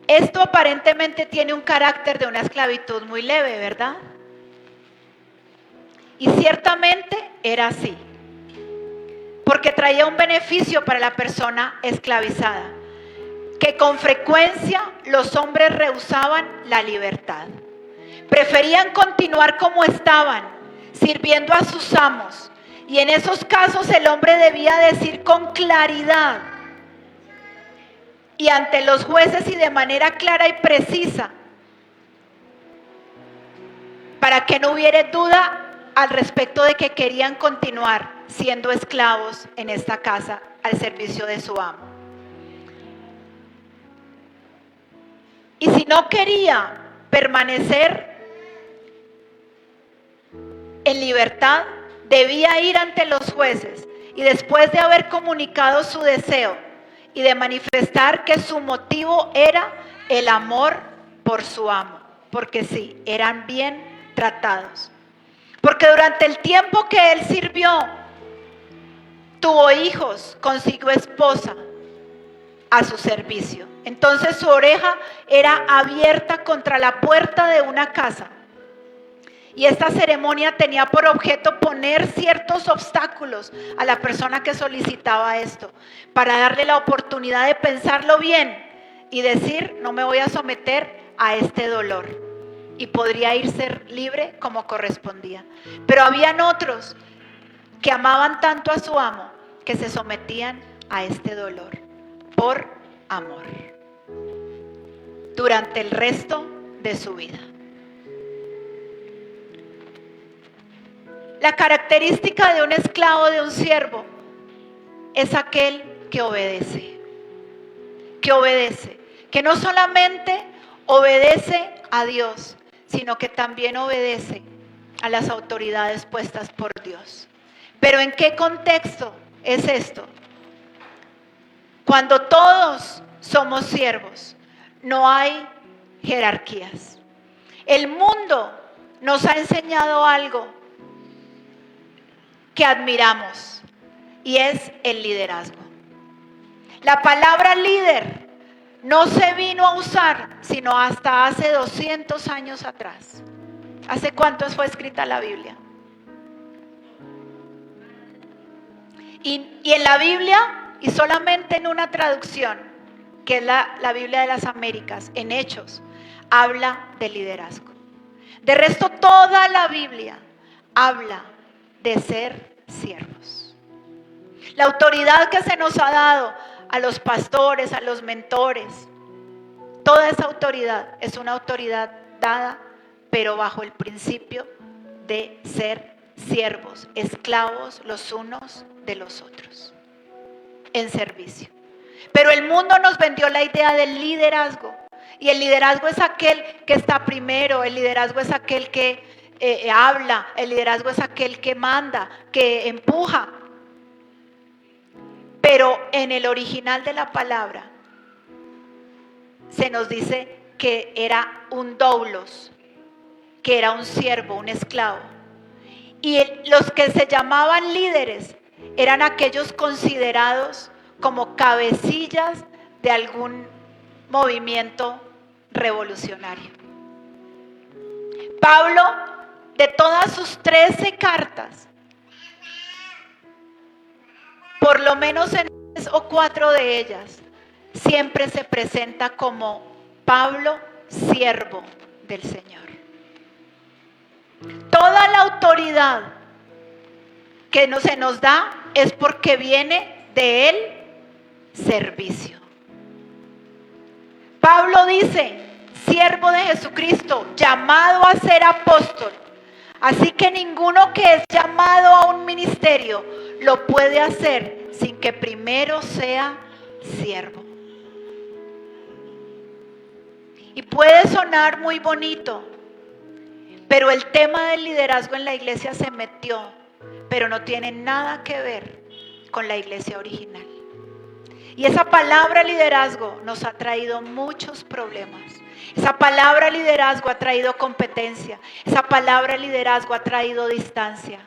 Esto aparentemente tiene un carácter de una esclavitud muy leve, ¿verdad? Y ciertamente era así, porque traía un beneficio para la persona esclavizada. que con frecuencia los hombres rehusaban la libertad. Preferían continuar como estaban, sirviendo a sus amos. Y en esos casos el hombre debía decir con claridad y ante los jueces y de manera clara y precisa, para que no hubiera duda al respecto de que querían continuar siendo esclavos en esta casa al servicio de su amo. Y si no quería permanecer en libertad, debía ir ante los jueces y después de haber comunicado su deseo y de manifestar que su motivo era el amor por su amo, porque sí, eran bien tratados. Porque durante el tiempo que él sirvió, tuvo hijos, consiguió esposa a su servicio. Entonces su oreja era abierta contra la puerta de una casa. Y esta ceremonia tenía por objeto poner ciertos obstáculos a la persona que solicitaba esto, para darle la oportunidad de pensarlo bien y decir, no me voy a someter a este dolor. Y podría irse libre como correspondía. Pero habían otros que amaban tanto a su amo que se sometían a este dolor por amor durante el resto de su vida. La característica de un esclavo, de un siervo, es aquel que obedece, que no solamente obedece a Dios, sino que también obedece a las autoridades puestas por Dios. Pero ¿en qué contexto es esto? Cuando todos somos siervos, no hay jerarquías. El mundo nos ha enseñado algo que admiramos y es el liderazgo. La palabra líder no se vino a usar sino hasta hace 200 años atrás. ¿Hace cuántos fue escrita la Biblia? Y en la Biblia, y solamente en una traducción, que es la Biblia de las Américas, en Hechos, habla de liderazgo. De resto, toda la Biblia habla de ser siervos. La autoridad que se nos ha dado a los pastores, a los mentores, toda esa autoridad es una autoridad dada, pero bajo el principio de ser siervos, esclavos los unos de los otros, en servicio. Pero el mundo nos vendió la idea del liderazgo, y el liderazgo es aquel que está primero, el liderazgo es aquel que habla, el liderazgo es aquel que manda, que empuja. Pero en el original de la palabra se nos dice que era un doulos, que era un siervo, un esclavo. Y los que se llamaban líderes eran aquellos considerados como cabecillas de algún movimiento revolucionario. Pablo, de todas sus 13 cartas, por lo menos en 3 o 4 de ellas, siempre se presenta como Pablo, siervo del Señor. Toda la autoridad que se nos da es porque viene de él servicio. Pablo dice, siervo de Jesucristo, llamado a ser apóstol. Así que ninguno que es llamado a un ministerio lo puede hacer sin que primero sea siervo. Y puede sonar muy bonito, pero el tema del liderazgo en la iglesia se metió, pero no tiene nada que ver con la iglesia original. Y esa palabra liderazgo nos ha traído muchos problemas. Esa palabra liderazgo ha traído competencia. Esa palabra liderazgo ha traído distancia.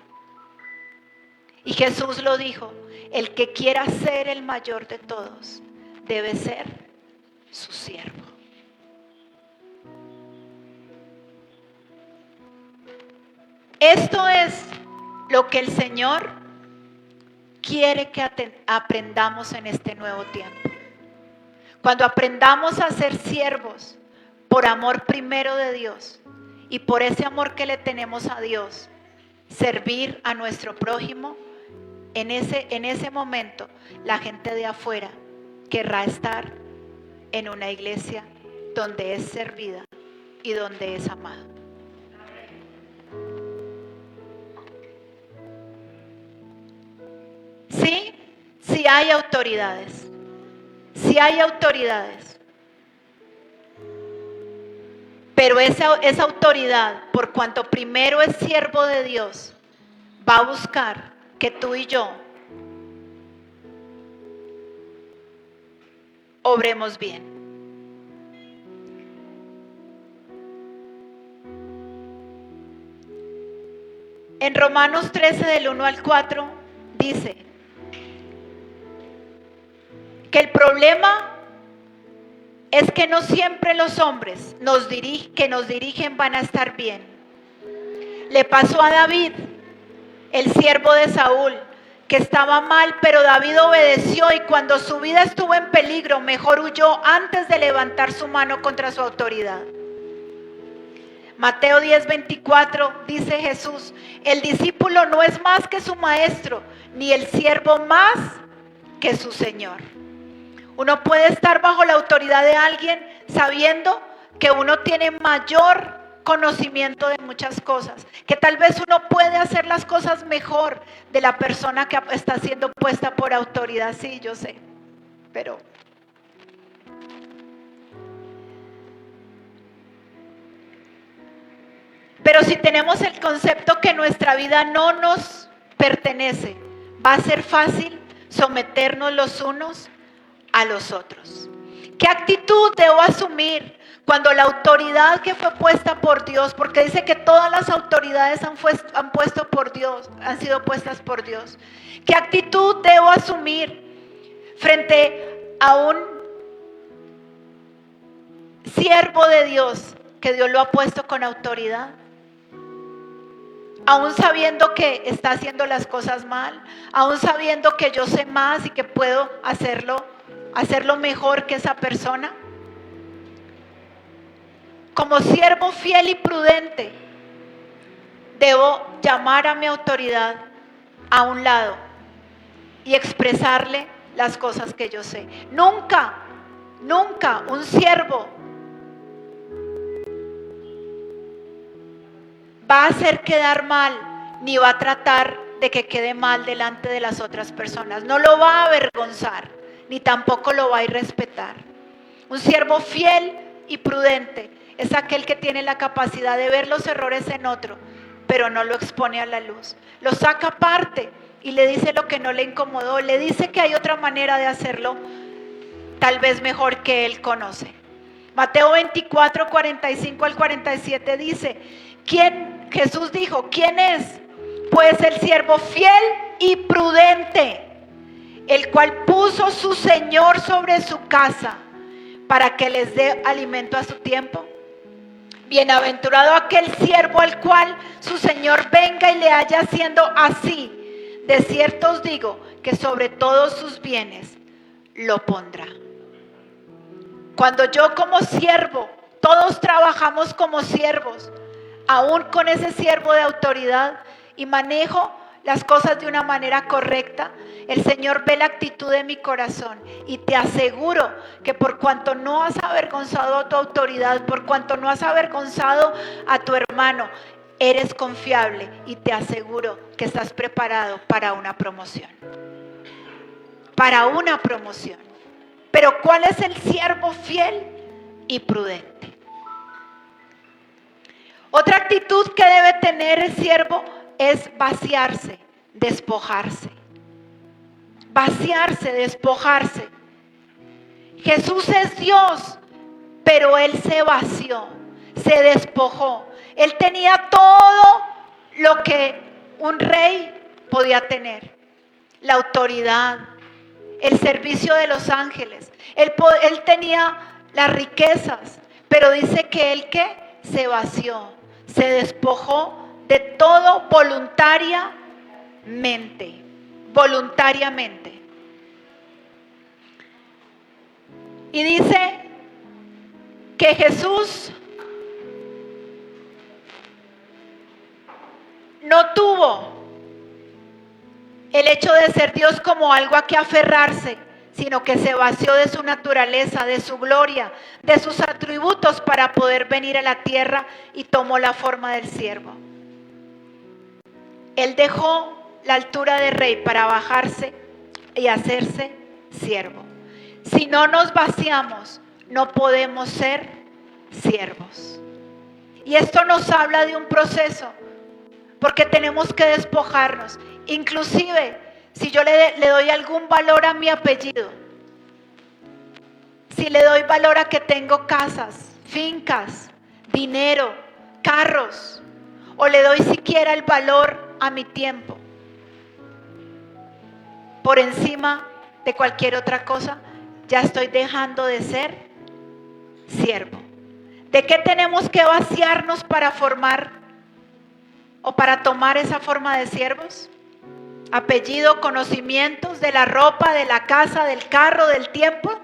Y Jesús lo dijo, el que quiera ser el mayor de todos debe ser su siervo. Esto es lo que el Señor quiere que aprendamos en este nuevo tiempo. Cuando aprendamos a ser siervos por amor primero de Dios y por ese amor que le tenemos a Dios, servir a nuestro prójimo, en ese momento la gente de afuera querrá estar en una iglesia donde es servida y donde es amada. Sí hay autoridades. Sí hay autoridades. Pero esa autoridad, por cuanto primero es siervo de Dios, va a buscar que tú y yo obremos bien. En Romanos 13 del 1 al 4 dice que el problema es que no siempre los hombres que nos dirigen van a estar bien. Le pasó a David, el siervo de Saúl, que estaba mal, pero David obedeció y cuando su vida estuvo en peligro, mejor huyó antes de levantar su mano contra su autoridad. Mateo 10:24 dice Jesús, el discípulo no es más que su maestro, ni el siervo más que su señor. Uno puede estar bajo la autoridad de alguien sabiendo que uno tiene mayor conocimiento de muchas cosas, que tal vez uno puede hacer las cosas mejor de la persona que está siendo puesta por autoridad. Sí, yo sé, pero si tenemos el concepto que nuestra vida no nos pertenece, va a ser fácil someternos los unos a los otros. ¿Qué actitud debo asumir cuando la autoridad que fue puesta por Dios, porque dice que todas las autoridades han sido puestas por Dios? ¿Qué actitud debo asumir frente a un siervo de Dios que Dios lo ha puesto con autoridad? Aún sabiendo que está haciendo las cosas mal, aún sabiendo que yo sé más y que puedo hacerlo mejor que esa persona. Como siervo fiel y prudente, debo llamar a mi autoridad a un lado y expresarle las cosas que yo sé. Nunca un siervo va a hacer quedar mal, ni va a tratar de que quede mal delante de las otras personas. No lo va a avergonzar, ni tampoco lo va a irrespetar. Un siervo fiel y prudente es aquel que tiene la capacidad de ver los errores en otro, pero no lo expone a la luz. Lo saca aparte y le dice lo que no le incomodó, le dice que hay otra manera de hacerlo, tal vez mejor que él conoce. Mateo 24, 45 al 47 dice, Jesús dijo, ¿quién es? Pues el siervo fiel y prudente, el cual puso su Señor sobre su casa para que les dé alimento a su tiempo. Bienaventurado aquel siervo al cual su Señor venga y le haya haciendo así. De cierto os digo que sobre todos sus bienes lo pondrá. Cuando yo como siervo, todos trabajamos como siervos, aún con ese siervo de autoridad, y manejo las cosas de una manera correcta, el Señor ve la actitud de mi corazón y te aseguro que por cuanto no has avergonzado a tu autoridad, por cuanto no has avergonzado a tu hermano, eres confiable y te aseguro que estás preparado para una promoción. Para una promoción. Pero ¿cuál es el siervo fiel y prudente? Otra actitud que debe tener el siervo es vaciarse, despojarse. Vaciarse, despojarse. Jesús es Dios, pero Él se vació, se despojó. Él tenía todo lo que un rey podía tener. La autoridad, el servicio de los ángeles. Él tenía las riquezas, pero dice que Él se vació, se despojó de todo voluntariamente. Y dice que Jesús no tuvo el hecho de ser Dios como algo a que aferrarse, sino que se vació de su naturaleza, de su gloria, de sus atributos para poder venir a la tierra y tomó la forma del siervo. Él dejó la altura de rey para bajarse y hacerse siervo. Si no nos vaciamos, no podemos ser siervos. Y esto nos habla de un proceso, porque tenemos que despojarnos. Inclusive, si yo le doy algún valor a mi apellido, si le doy valor a que tengo casas, fincas, dinero, carros, o le doy siquiera el valor a mi tiempo, por encima de cualquier otra cosa, ya estoy dejando de ser siervo. ¿De qué tenemos que vaciarnos para formar o para tomar esa forma de siervos? Apellido, conocimientos, de la ropa, de la casa, del carro, del tiempo.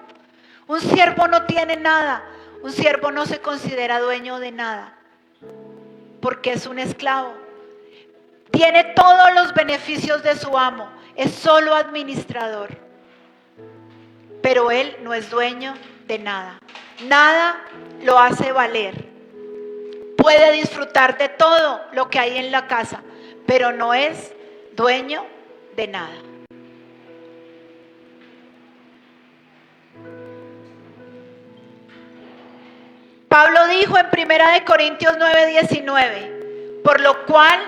Un siervo no tiene nada. Un siervo no se considera dueño de nada, porque es un esclavo. Tiene todos los beneficios de su amo, es solo administrador. Pero él no es dueño de nada. Nada lo hace valer. Puede disfrutar de todo lo que hay en la casa, pero no es dueño de nada. Pablo dijo en 1 Corintios 9:19, por lo cual,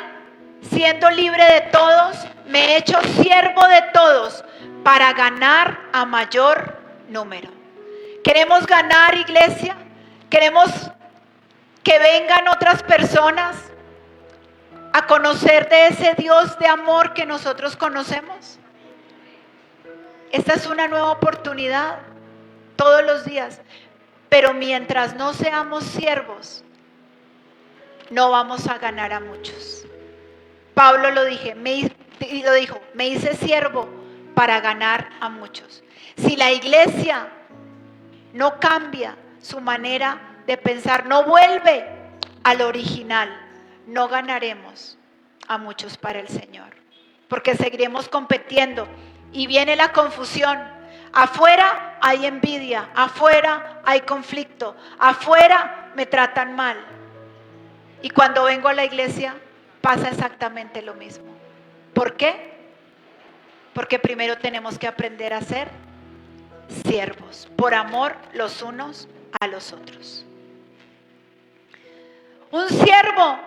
siendo libre de todos, me he hecho siervo de todos para ganar a mayor número. ¿Queremos ganar, iglesia? ¿Queremos que vengan otras personas a conocer de ese Dios de amor que nosotros conocemos? Esta es una nueva oportunidad todos los días. Pero mientras no seamos siervos, no vamos a ganar a muchos. Pablo lo dijo, me hice siervo para ganar a muchos. Si la iglesia no cambia su manera de pensar, no vuelve al original, no ganaremos a muchos para el Señor. Porque seguiremos compitiendo y viene la confusión. Afuera hay envidia, afuera hay conflicto, afuera me tratan mal. Y cuando vengo a la iglesia pasa exactamente lo mismo. ¿Por qué? Porque primero tenemos que aprender a ser siervos, por amor los unos a los otros. Un siervo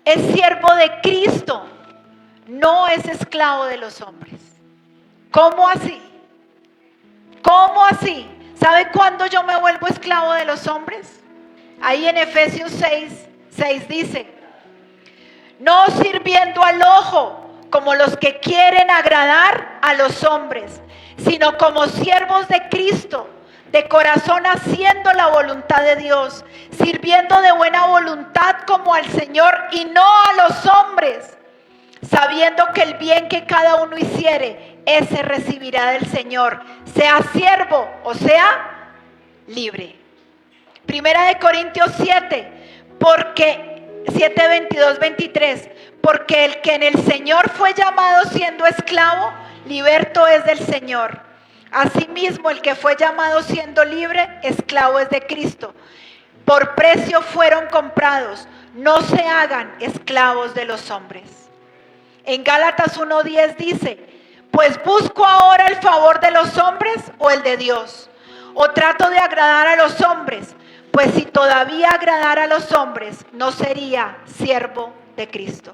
es siervo de Cristo, no es esclavo de los hombres. ¿Cómo así? ¿Cómo así? ¿Sabe cuándo yo me vuelvo esclavo de los hombres? Ahí en Efesios 6 dice, no sirviendo al ojo como los que quieren agradar a los hombres, sino como siervos de Cristo, de corazón haciendo la voluntad de Dios, sirviendo de buena voluntad como al Señor y no a los hombres, sabiendo que el bien que cada uno hiciere, ese recibirá del Señor, sea siervo o sea libre. 1 Corintios 7, porque 7, 22, 23, porque el que en el Señor fue llamado siendo esclavo, liberto es del Señor. Asimismo, el que fue llamado siendo libre, esclavo es de Cristo. Por precio fueron comprados, no se hagan esclavos de los hombres. En Gálatas 1:10 dice, pues busco ahora el favor de los hombres o el de Dios, o trato de agradar a los hombres, pues si todavía agradara a los hombres, no sería siervo de Cristo.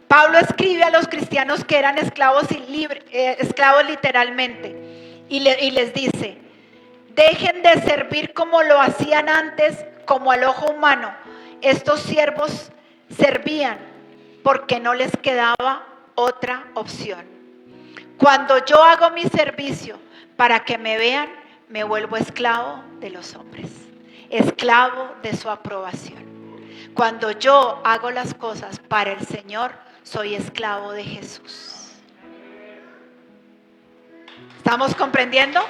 Pablo escribe a los cristianos que eran esclavos esclavos literalmente, y les dice, dejen de servir como lo hacían antes, como al ojo humano. Estos siervos servían porque no les quedaba otra opción. Cuando yo hago mi servicio para que me vean, me vuelvo esclavo de los hombres, esclavo de su aprobación. Cuando yo hago las cosas para el Señor, soy esclavo de Jesús. ¿Estamos comprendiendo?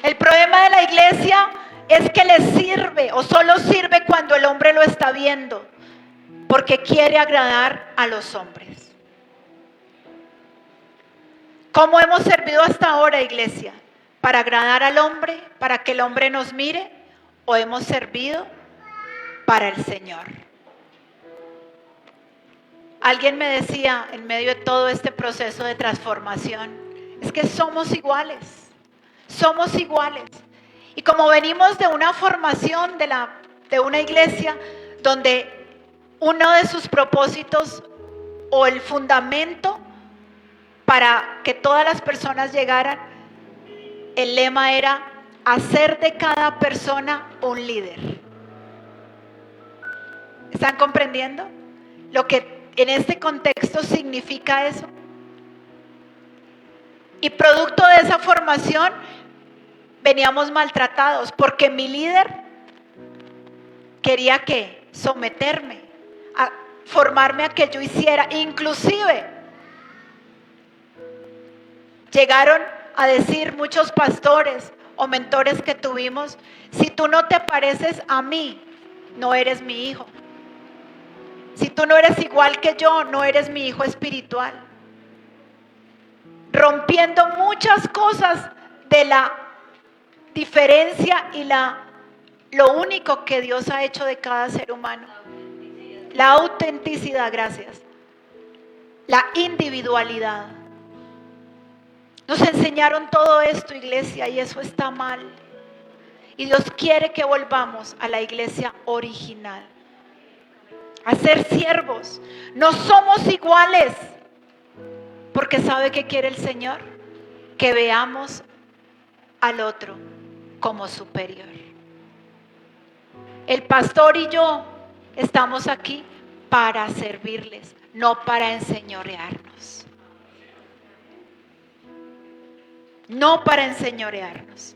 El problema de la iglesia es que le sirve o solo sirve cuando el hombre lo está viendo, porque quiere agradar a los hombres. ¿Cómo hemos servido hasta ahora, iglesia? ¿Para agradar al hombre? ¿Para que el hombre nos mire? ¿O hemos servido para el Señor? Alguien me decía en medio de todo este proceso de transformación, es que somos iguales, somos iguales. Y como venimos de una formación de una iglesia donde uno de sus propósitos o el fundamento para que todas las personas llegaran, el lema era hacer de cada persona un líder. ¿Están comprendiendo lo que en este contexto significa eso? Y producto de esa formación veníamos maltratados porque mi líder quería que someterme, a formarme a que yo hiciera. Inclusive llegaron a decir muchos pastores o mentores que tuvimos, si tú no te pareces a mí, no eres mi hijo. Si tú no eres igual que yo, no eres mi hijo espiritual. Rompiendo muchas cosas de la diferencia y lo único que Dios ha hecho de cada ser humano. La autenticidad, gracias. La individualidad. Nos enseñaron todo esto, iglesia, y eso está mal. Y Dios quiere que volvamos a la iglesia original. A ser siervos. No somos iguales. Porque ¿sabe qué quiere el Señor? Que veamos al otro como superior. El pastor y yo estamos aquí para servirles, no para enseñorearnos. No para enseñorearnos.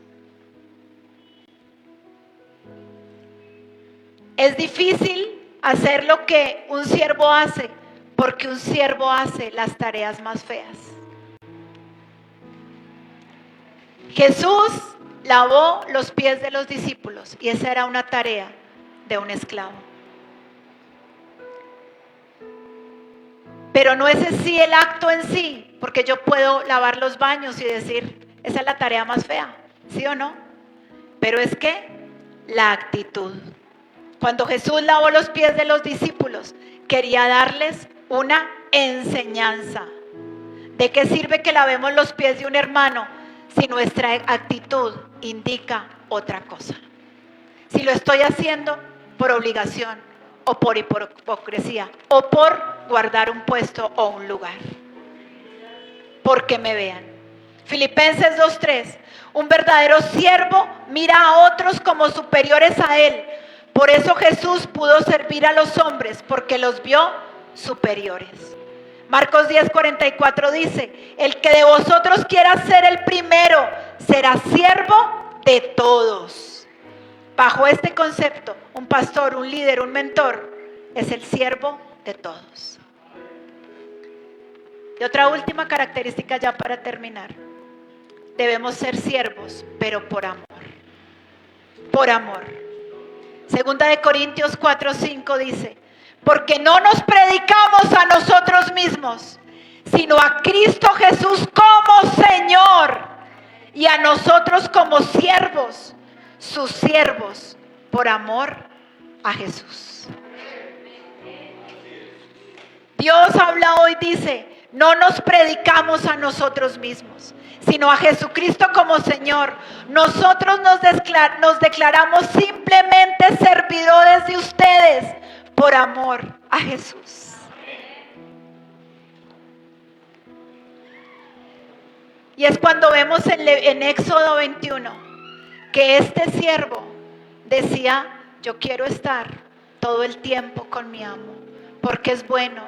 Es difícil hacer lo que un siervo hace, porque un siervo hace las tareas más feas. Jesús lavó los pies de los discípulos y esa era una tarea de un esclavo. Pero no es así el acto en sí, porque yo puedo lavar los baños y decir, esa es la tarea más fea, ¿sí o no? Pero es que la actitud. Cuando Jesús lavó los pies de los discípulos, quería darles una enseñanza. ¿De qué sirve que lavemos los pies de un hermano si nuestra actitud indica otra cosa? Si lo estoy haciendo por obligación o por hipocresía o por guardar un puesto o un lugar. Porque me vean. Filipenses 2:3. Un verdadero siervo mira a otros como superiores a él. Por eso Jesús pudo servir a los hombres, porque los vio superiores. Marcos 10:44 dice, el que de vosotros quiera ser el primero, será siervo de todos. Bajo este concepto, un pastor, un líder, un mentor, es el siervo de todos. Y otra última característica ya para terminar. Debemos ser siervos, pero por amor. Por amor. Segunda de Corintios 4:5 dice, porque no nos predicamos a nosotros mismos, sino a Cristo Jesús como Señor y a nosotros como siervos, sus siervos, por amor a Jesús. Dios habla hoy, dice, no nos predicamos a nosotros mismos, sino a Jesucristo como Señor. Nosotros nos declaramos simplemente servidores de ustedes por amor a Jesús. Y es cuando vemos en Éxodo 21 que este siervo decía, yo quiero estar todo el tiempo con mi amo, porque es bueno,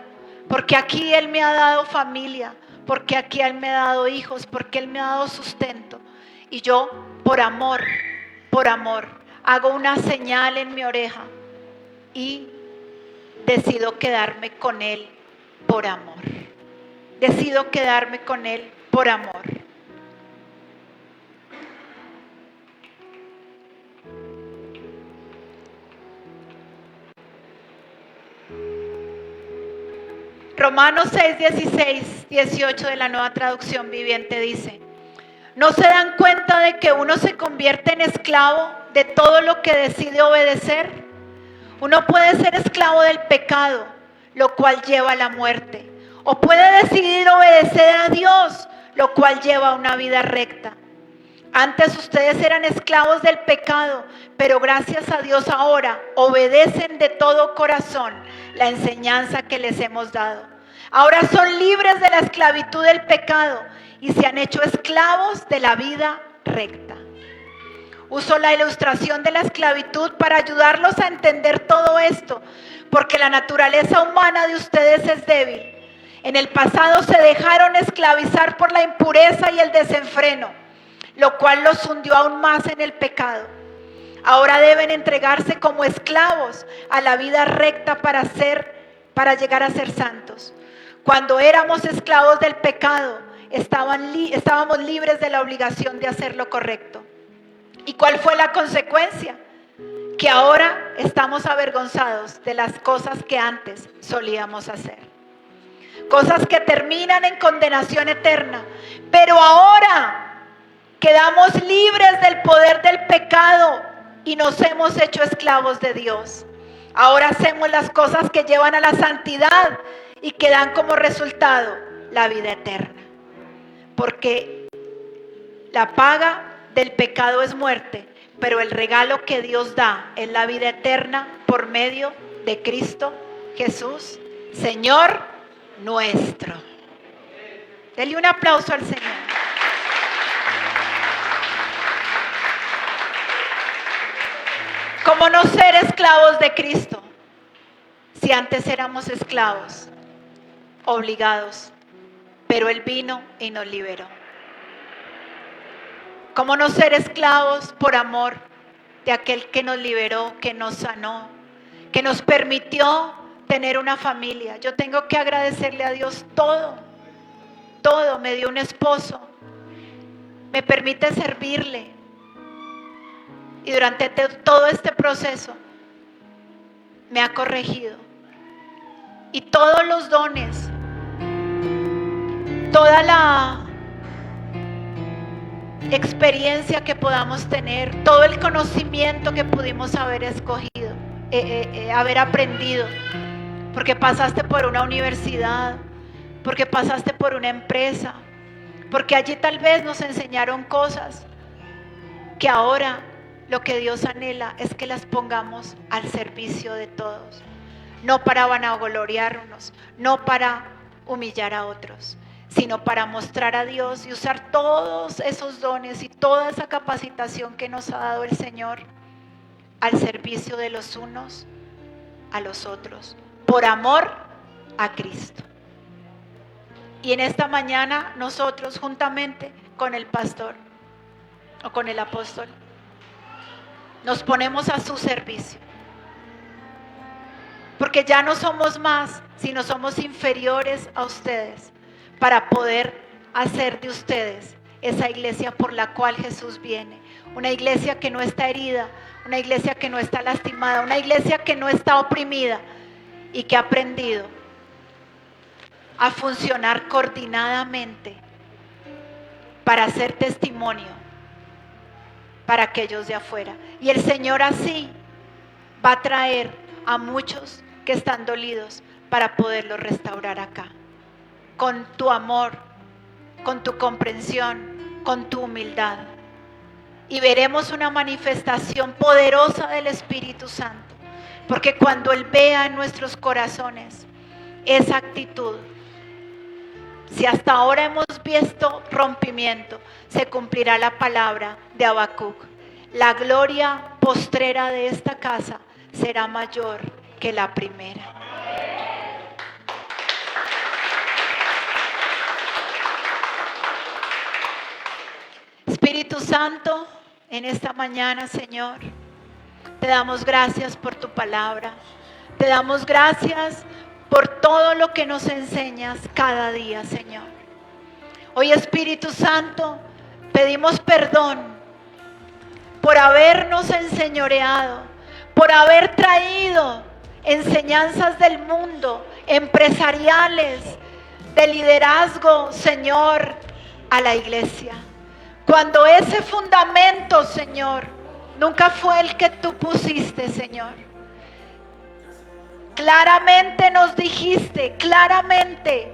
porque aquí Él me ha dado familia, porque aquí Él me ha dado hijos, porque Él me ha dado sustento. Y yo, por amor, hago una señal en mi oreja y decido quedarme con Él por amor. Decido quedarme con Él por amor. Romanos 6, 16, 18 de la Nueva Traducción Viviente dice: ¿no se dan cuenta de que uno se convierte en esclavo de todo lo que decide obedecer? Uno puede ser esclavo del pecado, lo cual lleva a la muerte, o puede decidir obedecer a Dios, lo cual lleva a una vida recta. Antes ustedes eran esclavos del pecado, pero gracias a Dios ahora obedecen de todo corazón la enseñanza que les hemos dado. Ahora son libres de la esclavitud del pecado y se han hecho esclavos de la vida recta. Uso la ilustración de la esclavitud para ayudarlos a entender todo esto, porque la naturaleza humana de ustedes es débil. En el pasado se dejaron esclavizar por la impureza y el desenfreno, lo cual los hundió aún más en el pecado. Ahora deben entregarse como esclavos a la vida recta para llegar a ser santos. Cuando éramos esclavos del pecado, estábamos libres de la obligación de hacer lo correcto. ¿Y cuál fue la consecuencia? Que ahora estamos avergonzados de las cosas que antes solíamos hacer. Cosas que terminan en condenación eterna. Pero ahora quedamos libres del poder del pecado y nos hemos hecho esclavos de Dios. Ahora hacemos las cosas que llevan a la santidad y que dan como resultado la vida eterna. Porque la paga del pecado es muerte, pero el regalo que Dios da es la vida eterna por medio de Cristo Jesús, Señor nuestro. Denle un aplauso al Señor. ¿Cómo no ser esclavos de Cristo si antes éramos esclavos, obligados, pero Él vino y nos liberó? ¿Cómo no ser esclavos por amor de aquel que nos liberó, que nos sanó, que nos permitió tener una familia? Yo tengo que agradecerle a Dios todo. Me dio un esposo, me permite servirle. Y durante todo este proceso me ha corregido. Y todos los dones, toda la experiencia que podamos tener, todo el conocimiento que pudimos haber escogido, haber aprendido, porque pasaste por una universidad, porque pasaste por una empresa, porque allí tal vez nos enseñaron cosas que ahora lo que Dios anhela es que las pongamos al servicio de todos, no para vanagloriarnos, no para humillar a otros, sino para mostrar a Dios y usar todos esos dones y toda esa capacitación que nos ha dado el Señor al servicio de los unos a los otros, por amor a Cristo. Y en esta mañana nosotros, juntamente con el pastor o con el apóstol, nos ponemos a su servicio, porque ya no somos más, sino somos inferiores a ustedes, para poder hacer de ustedes esa iglesia por la cual Jesús viene, una iglesia que no está herida, una iglesia que no está lastimada, una iglesia que no está oprimida y que ha aprendido a funcionar coordinadamente para hacer testimonio para aquellos de afuera. Y el Señor así va a traer a muchos que están dolidos para poderlos restaurar acá, con tu amor, con tu comprensión, con tu humildad. Y veremos una manifestación poderosa del Espíritu Santo, porque cuando Él vea en nuestros corazones esa actitud, si hasta ahora hemos visto rompimiento, se cumplirá la palabra de Habacuc: la gloria postrera de esta casa será mayor que la primera. Espíritu Santo, en esta mañana, Señor, te damos gracias por tu palabra. Te damos gracias por todo lo que nos enseñas cada día, Señor. Hoy, Espíritu Santo, pedimos perdón por habernos enseñoreado, por haber traído enseñanzas del mundo empresariales, de liderazgo, Señor, a la iglesia. Cuando ese fundamento, Señor, nunca fue el que tú pusiste, Señor. Claramente nos dijiste, claramente,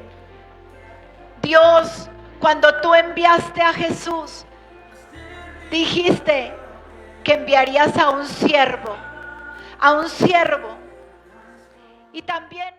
Dios, cuando tú enviaste a Jesús, dijiste que enviarías a un siervo, y también